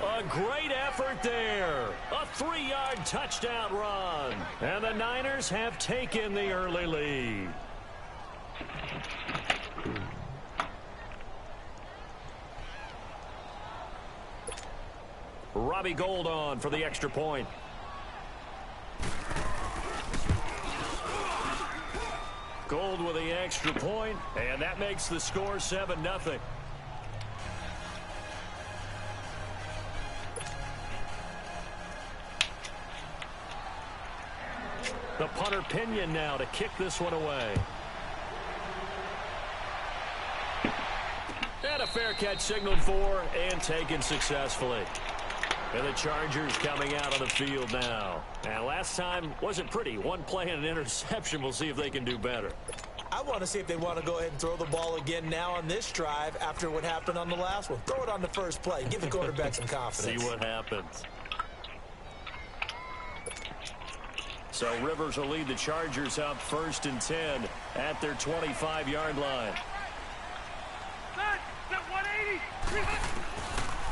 A great effort there. A 3-yard touchdown run. And the Niners have taken the early lead. Robbie Gould on for the extra point. Gould with the extra point, and that makes the score 7-0. The punter Pinion now to kick this one away. And a fair catch signaled for and taken successfully. And the Chargers coming out on the field now. And last time wasn't pretty. One play and an interception. We'll see if they can do better. I want to see if they want to go ahead and throw the ball again now on this drive after what happened on the last one. Throw it on the first play. Give the quarterback some confidence. See what happens. So Rivers will lead the Chargers up 1st and 10 at their 25-yard line.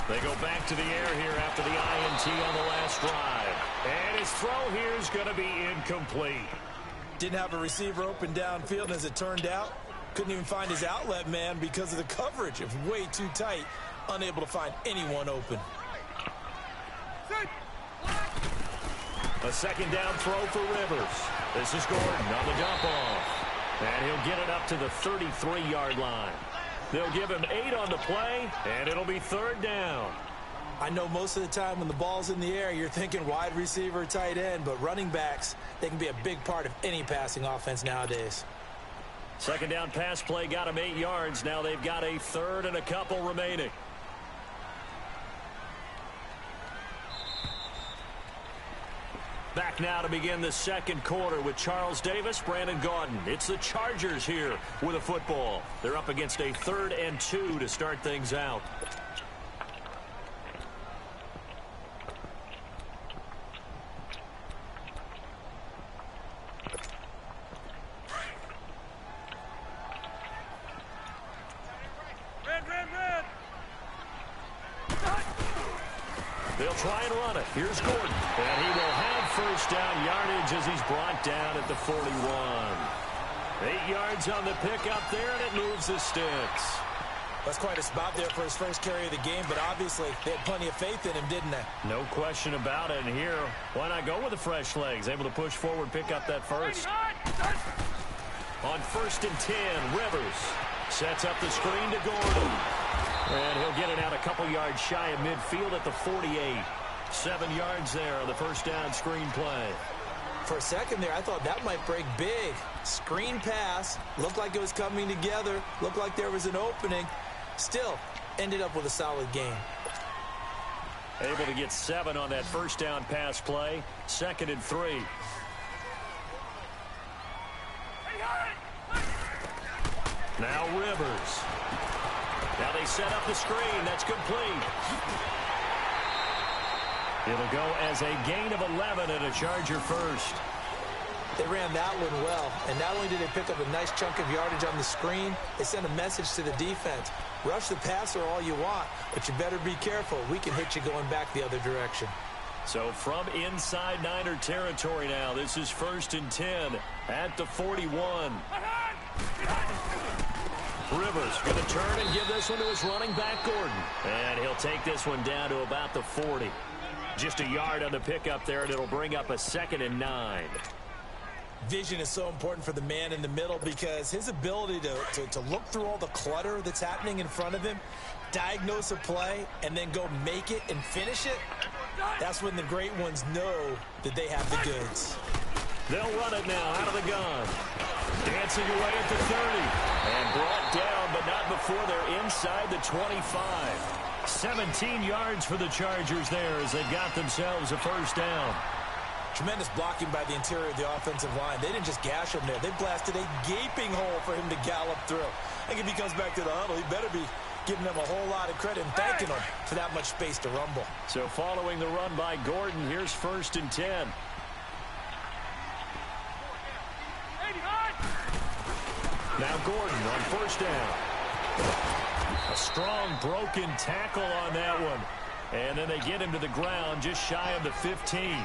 They go back to the air here after the INT on the last drive. And his throw here is going to be incomplete. Didn't have a receiver open downfield, and as it turned out, couldn't even find his outlet man because of the coverage. It was way too tight, unable to find anyone open. A 2nd down throw for Rivers. This is Gordon on the dump off. And he'll get it up to the 33-yard line. They'll give him 8 on the play, and it'll be 3rd down. I know most of the time when the ball's in the air, you're thinking wide receiver, tight end, but running backs, they can be a big part of any passing offense nowadays. 2nd down pass play got him 8 yards. Now they've got a 3rd and a couple remaining. Back now to begin the 2nd quarter with Charles Davis, Brandon Gaudin. It's the Chargers here with a football. They're up against a 3rd and 2 to start things out. They'll try and run it. Here's Gordon. And he will have 1st down yardage as he's brought down at the 41. 8 yards on the pickup there, and it moves the sticks. That's quite a spot there for his first carry of the game, but obviously they had plenty of faith in him, didn't they? No question about it. And here, why not go with the fresh legs? Able to push forward, pick up that first. On 1st and 10, Rivers sets up the screen to Gordon. And he'll get it out a couple yards shy of midfield at the 48. 7 yards there on the 1st down screen play. For a second there, I thought that might break big. Screen pass, looked like it was coming together, looked like there was an opening. Still, ended up with a solid game. Able to get 7 on that 1st down pass play. 2nd and 3. Now Rivers. Now they set up the screen. That's complete. It'll go as a gain of 11 and a Charger first. They ran that one well, and not only did they pick up a nice chunk of yardage on the screen, they sent a message to the defense. Rush the passer all you want, but you better be careful. We can hit you going back the other direction. So from inside Niner territory now, this is 1st and 10 at the 41. Rivers going to turn and give this one to his running back, Gordon. And he'll take this one down to about the 40. Just a yard on the pickup there, and it'll bring up a 2nd and 9. Vision is so important for the man in the middle because his ability to look through all the clutter that's happening in front of him, diagnose a play, and then go make it and finish it, that's when the great ones know that they have the goods. They'll run it now out of the gun. Dancing away at the 30. And brought down, but not before they're inside the 25. 17 yards for the Chargers there as they've got themselves a first down. Tremendous blocking by the interior of the offensive line. They didn't just gash him there. They blasted a gaping hole for him to gallop through. I think if he comes back to the huddle, he better be giving them a whole lot of credit and thanking them for that much space to rumble. So following the run by Gordon, here's 1st and 10. Now Gordon on 1st down. A strong broken tackle on that one. And then they get him to the ground just shy of the 15.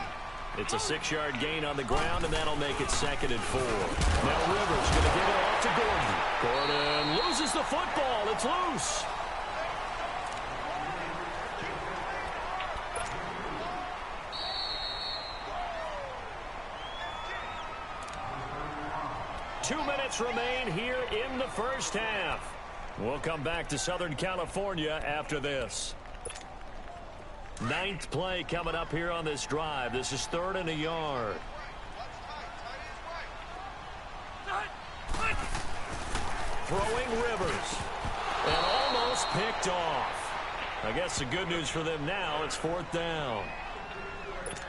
It's a 6-yard gain on the ground, and that'll make it 2nd and 4. Now Rivers going to give it off to Gordon. Gordon loses the football. It's loose. Two minutes remain here in the first half. We'll come back to Southern California after this. 9th play coming up here on this drive. This is 3rd and a yard. Throwing Rivers. And almost picked off. I guess the good news for them now, it's 4th down.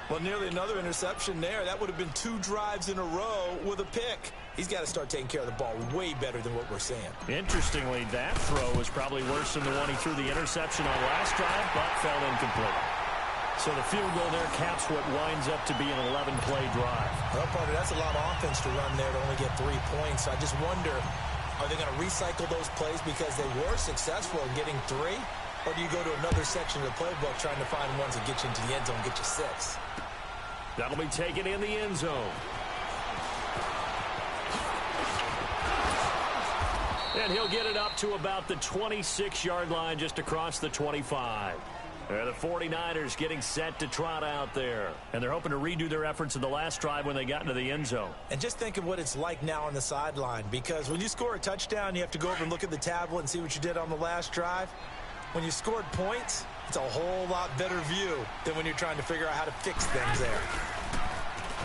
Well, nearly another interception there. That would have been 2 drives in a row with a pick. He's got to start taking care of the ball way better than what we're seeing. Interestingly, that throw was probably worse than the one he threw the interception on last drive, but fell incomplete. So the field goal there caps what winds up to be an 11-play drive. Well, partner, that's a lot of offense to run there to only get 3 points. I just wonder, are they going to recycle those plays because they were successful in getting 3? Or do you go to another section of the playbook trying to find ones that get you into the end zone and get you 6? That'll be taken in the end zone. And he'll get it up to about the 26-yard line just across the 25. The 49ers getting set to trot out there. And they're hoping to redo their efforts in the last drive when they got into the end zone. And just think of what it's like now on the sideline. Because when you score a touchdown, you have to go over and look at the tablet and see what you did on the last drive. When you scored points, it's a whole lot better view than when you're trying to figure out how to fix things there.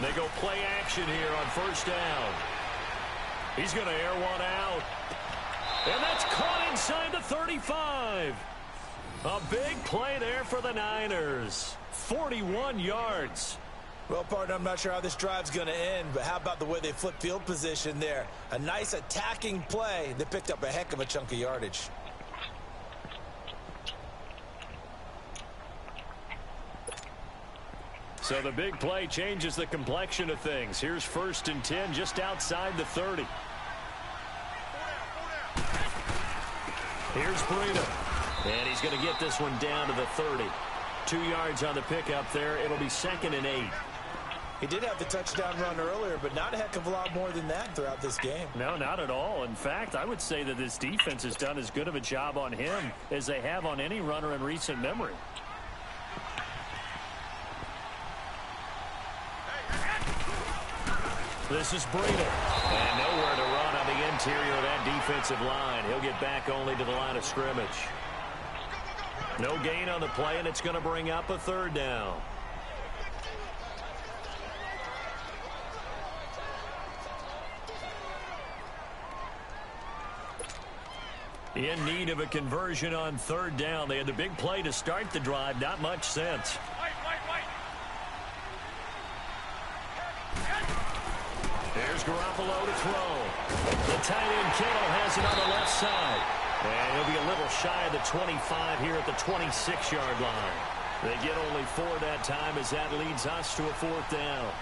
They go play action here on 1st down. He's going to air one out. And that's caught inside the 35. A big play there for the Niners. 41 yards. Well, partner, I'm not sure how this drive's going to end, but how about the way they flip field position there? A nice attacking play that picked up a heck of a chunk of yardage. So the big play changes the complexion of things. Here's 1st and 10 just outside the 30. Here's Breida. And he's going to get this one down to the 30. 2 yards on the pickup there. It'll be 2nd and 8. He did have the touchdown run earlier, but not a heck of a lot more than that throughout this game. No, not at all. In fact, I would say that this defense has done as good of a job on him as they have on any runner in recent memory. This is Breida. And nowhere to run on the interior of that defensive line. He'll get back only to the line of scrimmage. No gain on the play, and it's going to bring up a 3rd down. In need of a conversion on 3rd down. They had the big play to start the drive. Not much sense. There's Garoppolo to throw. The tight end Kittle has it on the left side. And he'll be a little shy of the 25 here at the 26-yard line. They get only 4 that time as that leads us to a 4th down.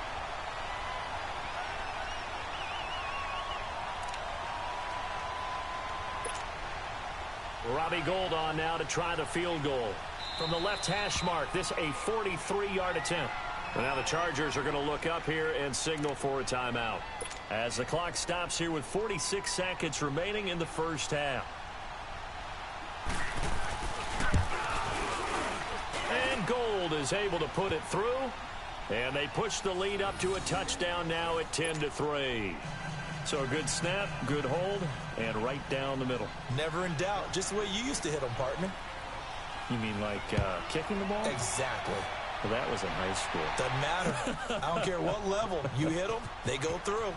Robbie Gould on now to try the field goal. From the left hash mark, this a 43-yard attempt. And now the Chargers are going to look up here and signal for a timeout. As the clock stops here with 46 seconds remaining in the first half. And Gould is able to put it through. And they push the lead up to a touchdown now at 10-3. So a good snap, good hold, and right down the middle. Never in doubt. Just the way you used to hit them, partner. You mean like kicking the ball? Exactly. Well, that was in high school. Doesn't matter. I don't care what level. You hit them, they go through.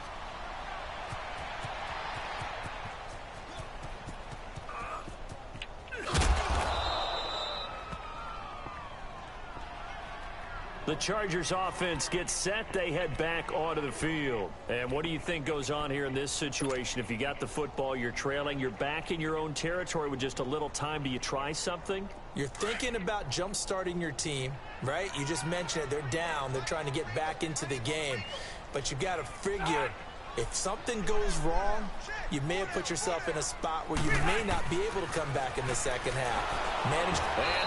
The Chargers offense gets set. They head back onto the field. And what do you think goes on here in this situation? If you got the football, you're trailing, you're back in your own territory with just a little time. Do you try something? You're thinking about jump-starting your team, right? You just mentioned it. They're down. They're trying to get back into the game. But you got to figure, if something goes wrong, you may have put yourself in a spot where you may not be able to come back in the second half. And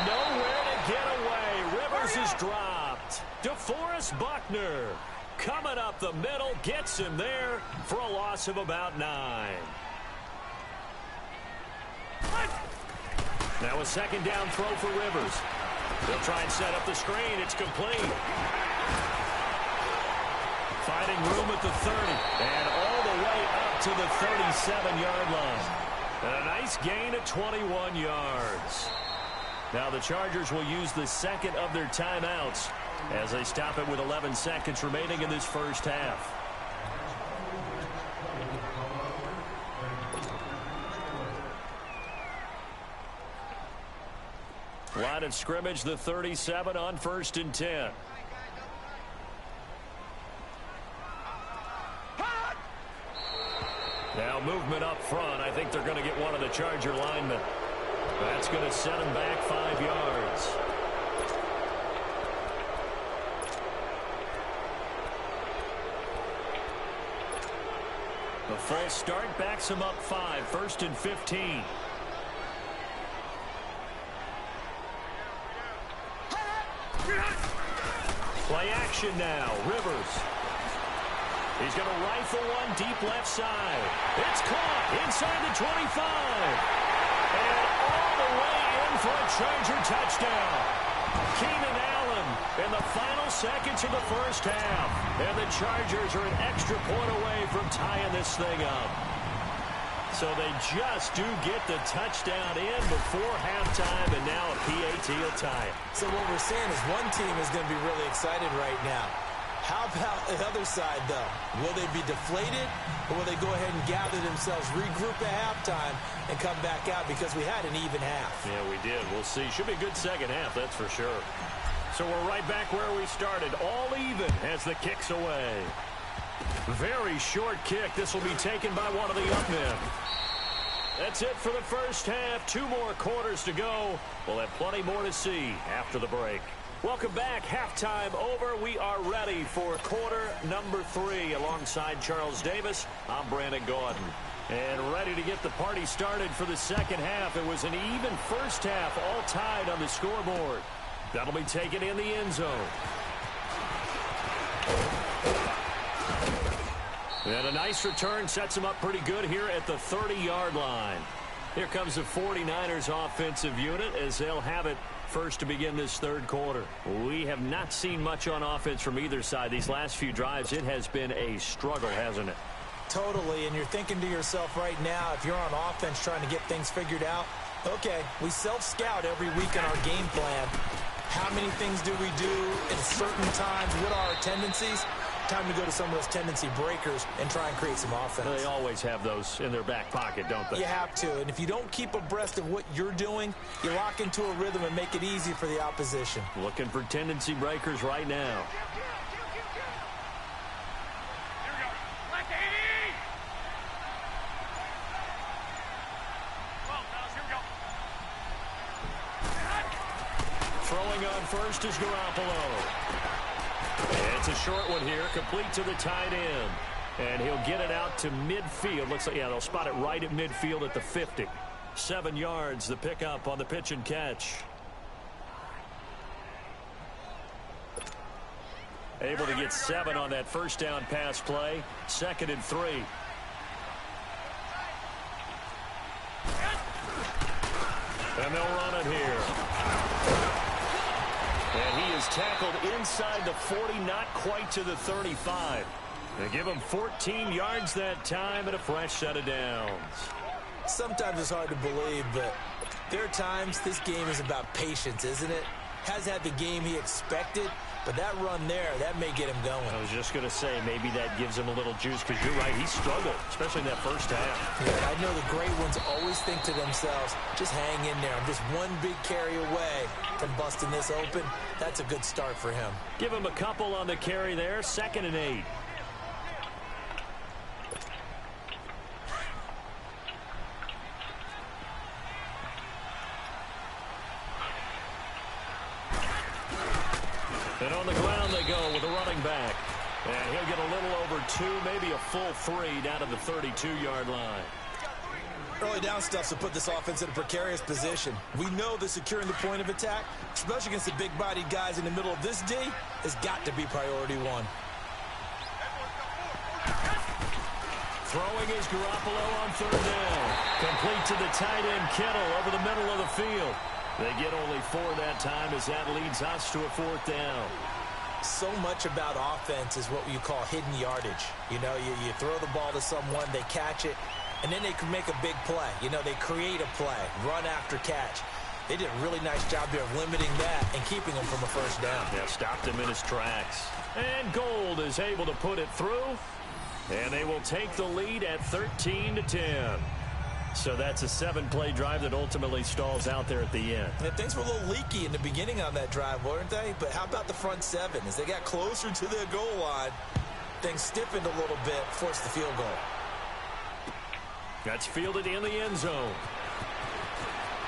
nowhere to get away. Rivers is dropped. DeForest Buckner coming up the middle, gets him there for a loss of about 9. Now a second down throw for Rivers. They'll try and set up the screen. It's complete. Finding room at the 30 and all the way up to the 37-yard line. And a nice gain of 21 yards. Now the Chargers will use the second of their timeouts as they stop it with 11 seconds remaining in this first half. Line of scrimmage, the 37 on 1st and 10. Now movement up front. I think they're going to get one of the Charger linemen. That's going to set him back 5 yards. The full start backs him up 5. 1st and 15. Play action now. Rivers. He's going to rifle one deep left side. It's caught inside the 25. And all the way in for a Charger touchdown. Keenan Allen in the final seconds of the first half. And the Chargers are an extra point away from tying this thing up. So they just do get the touchdown in before halftime, and now a PAT will tie it. So what we're saying is one team is going to be really excited right now. How about the other side, though? Will they be deflated, or will they go ahead and gather themselves, regroup at halftime, and come back out because we had an even half? Yeah, we did. We'll see. Should be a good second half, that's for sure. So we're right back where we started, all even as the kick's away. Very short kick. This will be taken by one of the up men. That's it for the first half. 2 more quarters to go. We'll have plenty more to see after the break. Welcome back. Halftime over. We are ready for quarter number 3. Alongside Charles Davis, I'm Brandon Gordon. And ready to get the party started for the second half. It was an even first half, all tied on the scoreboard. That'll be taken in the end zone. And a nice return sets him up pretty good here at the 30-yard line. Here comes the 49ers offensive unit as they'll have it first to begin this third quarter. We have not seen much on offense from either side. These last few drives, it has been a struggle, hasn't it? Totally, and you're thinking to yourself right now, if you're on offense trying to get things figured out, okay, we self-scout every week in our game plan. How many things do we do at certain times? What are our tendencies? Time to go to some of those tendency breakers and try and create some offense. They always have those in their back pocket, don't they? You have to, and if you don't keep abreast of what you're doing, you lock into a rhythm and make it easy for the opposition. Looking for tendency breakers right now. Throwing on first is Garoppolo. It's a short one here, complete to the tight end. And he'll get it out to midfield. Looks like, yeah, they'll spot it right at midfield at the 50. 7 yards, the pickup on the pitch and catch. Able to get 7 on that first down pass play. 2nd and 3. And they'll run it here. And he is tackled inside the 40, not quite to the 35. They give him 14 yards that time and a fresh set of downs. Sometimes it's hard to believe, but there are times this game is about patience, isn't it? Has had the game he expected, but that run there, that may get him going. I was just going to say, maybe that gives him a little juice, because you're right, he struggled, especially in that first half. Yeah, I know the great ones always think to themselves, just hang in there. I'm just one big carry away from busting this open. That's a good start for him. Give him a couple on the carry there, 2nd and 8. And on the ground they go with a running back. And he'll get a little over 2, maybe a full 3 down to the 32-yard line. Early down stuff to put this offense in a precarious position. We know that securing the point of attack, especially against the big-bodied guys in the middle of this D, has got to be priority 1. Throwing is Garoppolo on 3rd down. Complete to the tight end, Kittle, over the middle of the field. They get only 4 that time as that leads us to a 4th down. So much about offense is what you call hidden yardage. You know, you throw the ball to someone, they catch it, and then they can make a big play. You know, they create a play, run after catch. They did a really nice job there of limiting that and keeping him from a 1st down. Yeah, stopped him in his tracks. And Gold is able to put it through, and they will take the lead at 13-10. So that's a 7-play drive that ultimately stalls out there at the end. Yeah, things were a little leaky in the beginning on that drive, weren't they? But how about the front 7? As they got closer to the goal line, things stiffened a little bit, forced the field goal. That's fielded in the end zone.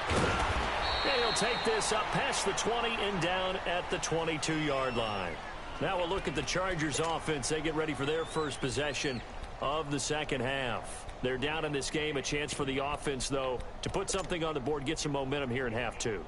And he'll take this up past the 20 and down at the 22-yard line. Now we'll look at the Chargers offense. They get ready for their first possession of the 2nd half. They're down in this game. A chance for the offense, though, to put something on the board, get some momentum here in half 2.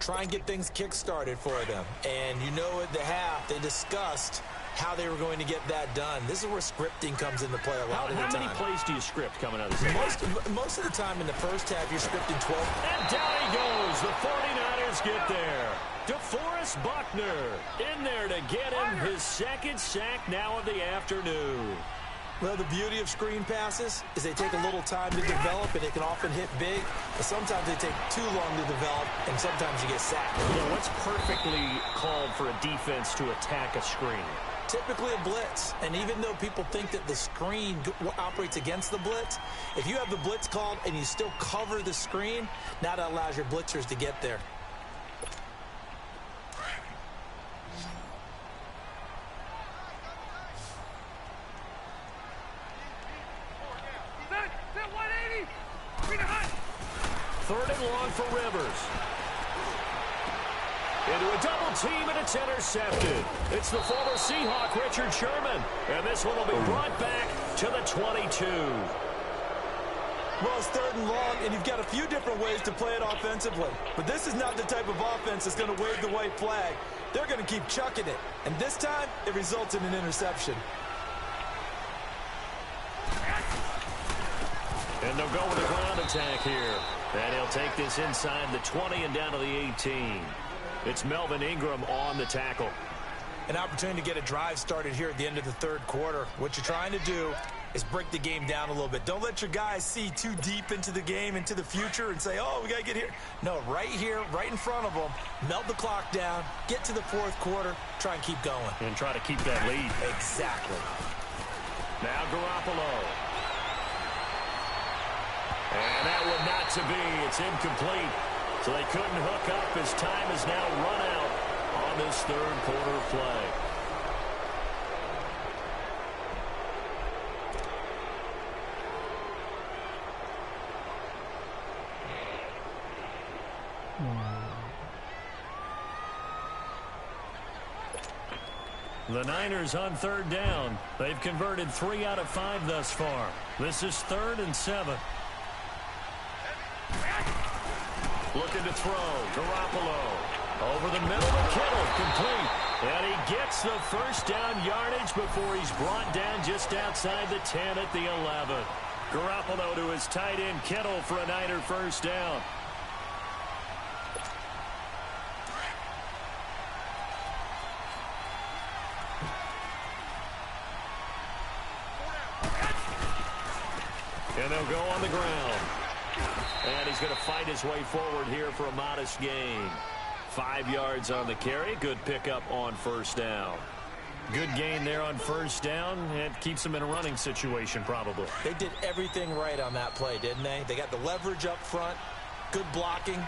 Try and get things kick-started for them. And you know at the half, they discussed how they were going to get that done. This is where scripting comes into play a lot of the time. How many plays do you script coming out of this? Most of the time in the first half, you're scripting 12. And down he goes. The 49ers get there. DeForest Buckner in there to get him his 2nd sack now of the afternoon. Well, the beauty of screen passes is they take a little time to develop, and they can often hit big, but sometimes they take too long to develop, and sometimes you get sacked. Yeah, what's perfectly called for a defense to attack a screen? Typically a blitz, and even though people think that the screen operates against the blitz, if you have the blitz called and you still cover the screen, now that allows your blitzers to get there. Third and long for Rivers. Into a double team, and it's intercepted. It's the former Seahawk, Richard Sherman. And this one will be brought back to the 22. Well, it's 3rd and long, and you've got a few different ways to play it offensively. But this is not the type of offense that's going to wave the white flag. They're going to keep chucking it. And this time, it results in an interception. And they'll go with a ground attack here. And he'll take this inside the 20 and down to the 18. It's Melvin Ingram on the tackle. An opportunity to get a drive started here at the end of the 3rd quarter. What you're trying to do is break the game down a little bit. Don't let your guys see too deep into the game, into the future, and say, oh, we got to get here. No, right here, right in front of them, melt the clock down, get to the 4th quarter, try and keep going. And try to keep that lead. Exactly. Now Garoppolo. And that one not to be. It's incomplete. So they couldn't hook up as time is now run out on this 3rd quarter play. The Niners on 3rd down. They've converted 3 out of 5 thus far. This is 3rd and 7. Looking to throw. Garoppolo. Over the middle of Kittle. Complete. And he gets the 1st down yardage before he's brought down just outside the 10 at the 11. Garoppolo to his tight end Kittle for a Niner 1st down. And they'll go on the ground. And he's going to fight his way forward here for a modest gain. 5 yards on the carry. Good pickup on first down. Good gain there on first down. It keeps them in a running situation probably. They did everything right on that play, didn't they? They got the leverage up front, good blocking,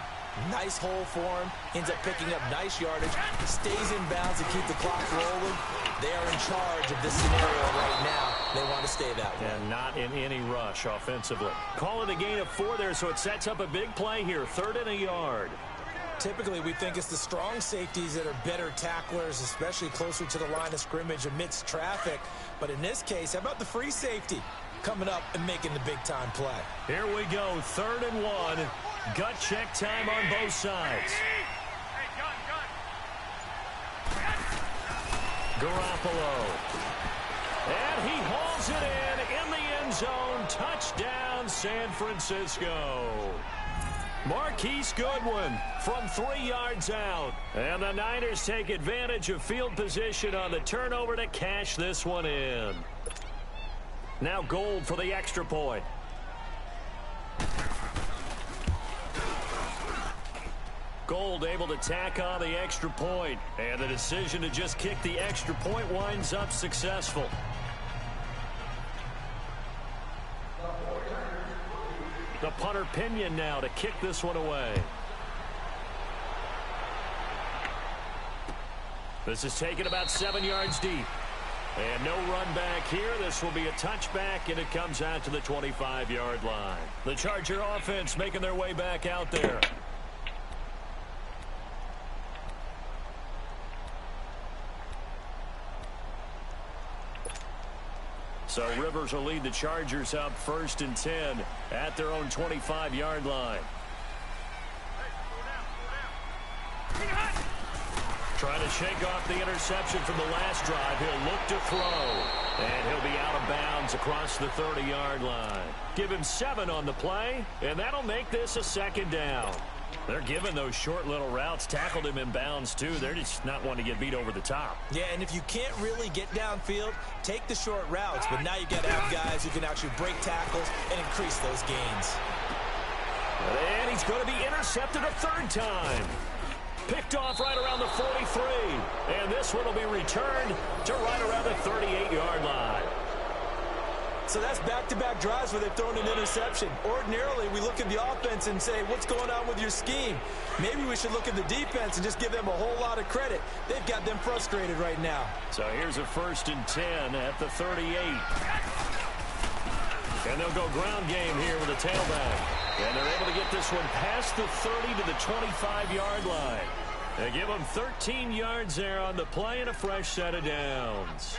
nice hole for him, ends up picking up nice yardage, stays in bounds to keep the clock rolling. They are in charge of this scenario right now. They want to stay that way. And not in any rush offensively. Call it a gain of 4 there, so it sets up a big play here. 3rd and a yard. Typically, we think it's the strong safeties that are better tacklers, especially closer to the line of scrimmage amidst traffic. But in this case, how about the free safety coming up and making the big-time play? Here we go, 3rd and 1. Gut check time on both sides. Garoppolo. And he hauls it in the end zone. Touchdown, San Francisco. Marquise Goodwin from 3 yards out. And the Niners take advantage of field position on the turnover to cash this one in. Now Gold for the extra point. Gold able to tack on the extra point. And the decision to just kick the extra point winds up successful. The punter Pinion now to kick this one away. This is taken about 7 yards deep. And no run back here. This will be a touchback, and it comes out to the 25-yard line. The Charger offense making their way back out there. So Rivers will lead the Chargers up 1st and 10 at their own 25-yard line. Trying to shake off the interception from the last drive. He'll look to throw. And he'll be out of bounds across the 30-yard line. Give him 7 on the play, and that'll make this a 2nd down. They're giving those short little routes. Tackled him in bounds, too. They're just not wanting to get beat over the top. Yeah, and if you can't really get downfield, take the short routes. But now you got to have guys who can actually break tackles and increase those gains. And he's going to be intercepted a 3rd time. Picked off right around the 43. And this one will be returned to right around the 38-yard line. So that's back-to-back drives where they've thrown an interception. Ordinarily, we look at the offense and say, what's going on with your scheme? Maybe we should look at the defense and just give them a whole lot of credit. They've got them frustrated right now. So here's a 1st and 10 at the 38. And they'll go ground game here with a tailback. And they're able to get this one past the 30 to the 25-yard line. They give them 13 yards there on the play and a fresh set of downs.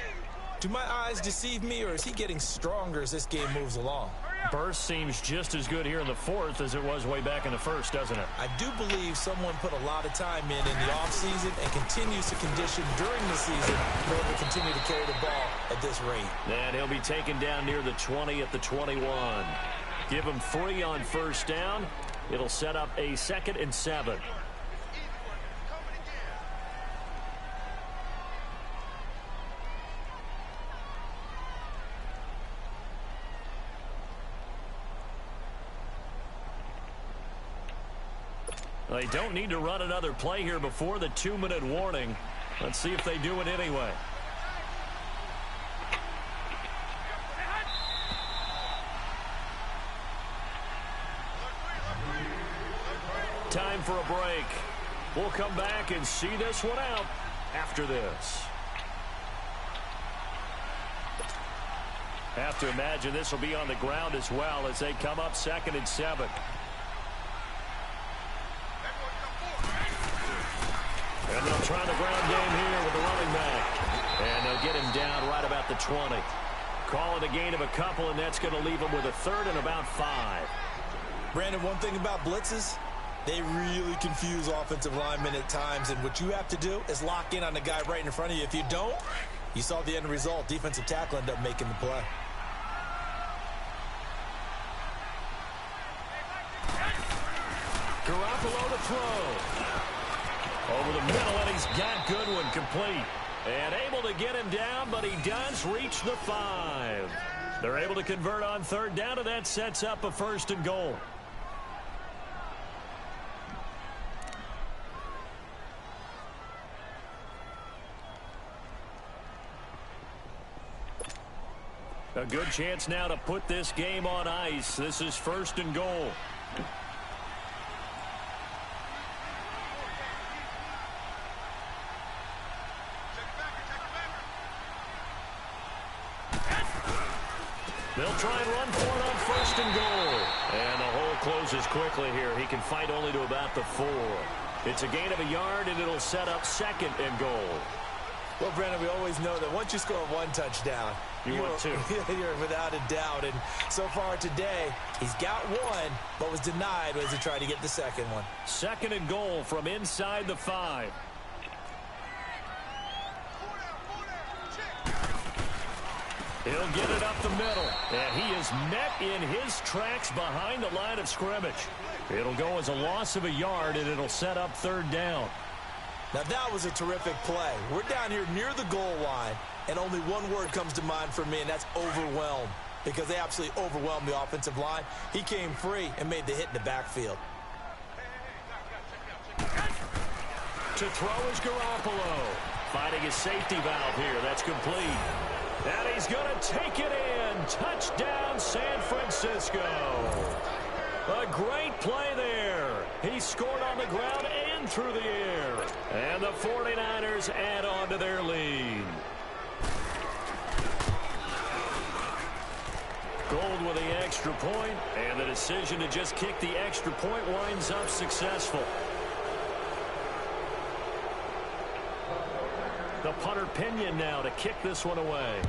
Do my eyes deceive me, or is he getting stronger as this game moves along? Burst seems just as good here in the 4th as it was way back in the 1st, doesn't it? I do believe someone put a lot of time in the offseason and continues to condition during the season in order to continue to carry the ball at this rate. And he'll be taken down near the 20 at the 21. Give him 3 on first down. It'll set up a 2nd and 7. They don't need to run another play here before the 2-minute warning. Let's see if they do it anyway. Time for a break. We'll come back and see this one out after this. Have to imagine this will be on the ground as well as they come up 2nd and 7. And they'll try the ground game here with the running back. And they'll get him down right about the 20. Call it a gain of a couple, and that's going to leave him with a 3rd and about 5. Brandon, one thing about blitzes, they really confuse offensive linemen at times. And what you have to do is lock in on the guy right in front of you. If you don't, you saw the end result. Defensive tackle ended up making the play. Garoppolo to throw. Over the middle, and he's got Goodwin complete. And able to get him down, but he does reach the 5. They're able to convert on third down, and that sets up a 1st and goal. A good chance now to put this game on ice. This is 1st and goal. They'll try and run for it on 1st and goal. And the hole closes quickly here. He can fight only to about the 4. It's a gain of a yard, and it'll set up 2nd and goal. Well, Brendan, we always know that once you score 1 touchdown, you want 2. You're without a doubt. And so far today, he's got 1, but was denied as he tried to get the 2nd one. 2nd and goal from inside the 5. He'll get it up the middle, and he is met in his tracks behind the line of scrimmage. It'll go as a loss of a yard, and it'll set up 3rd down. Now, that was a terrific play. We're down here near the goal line, and only one word comes to mind for me, and that's overwhelmed, because they absolutely overwhelmed the offensive line. He came free and made the hit in the backfield. To throw is Garoppolo. Finding his safety valve here. That's complete. And he's going to take it in. Touchdown, San Francisco. A great play there. He scored on the ground and through the air. And the 49ers add on to their lead. Gold with the extra point, and the decision to just kick the extra point winds up successful. The punter Pinion now to kick this one away.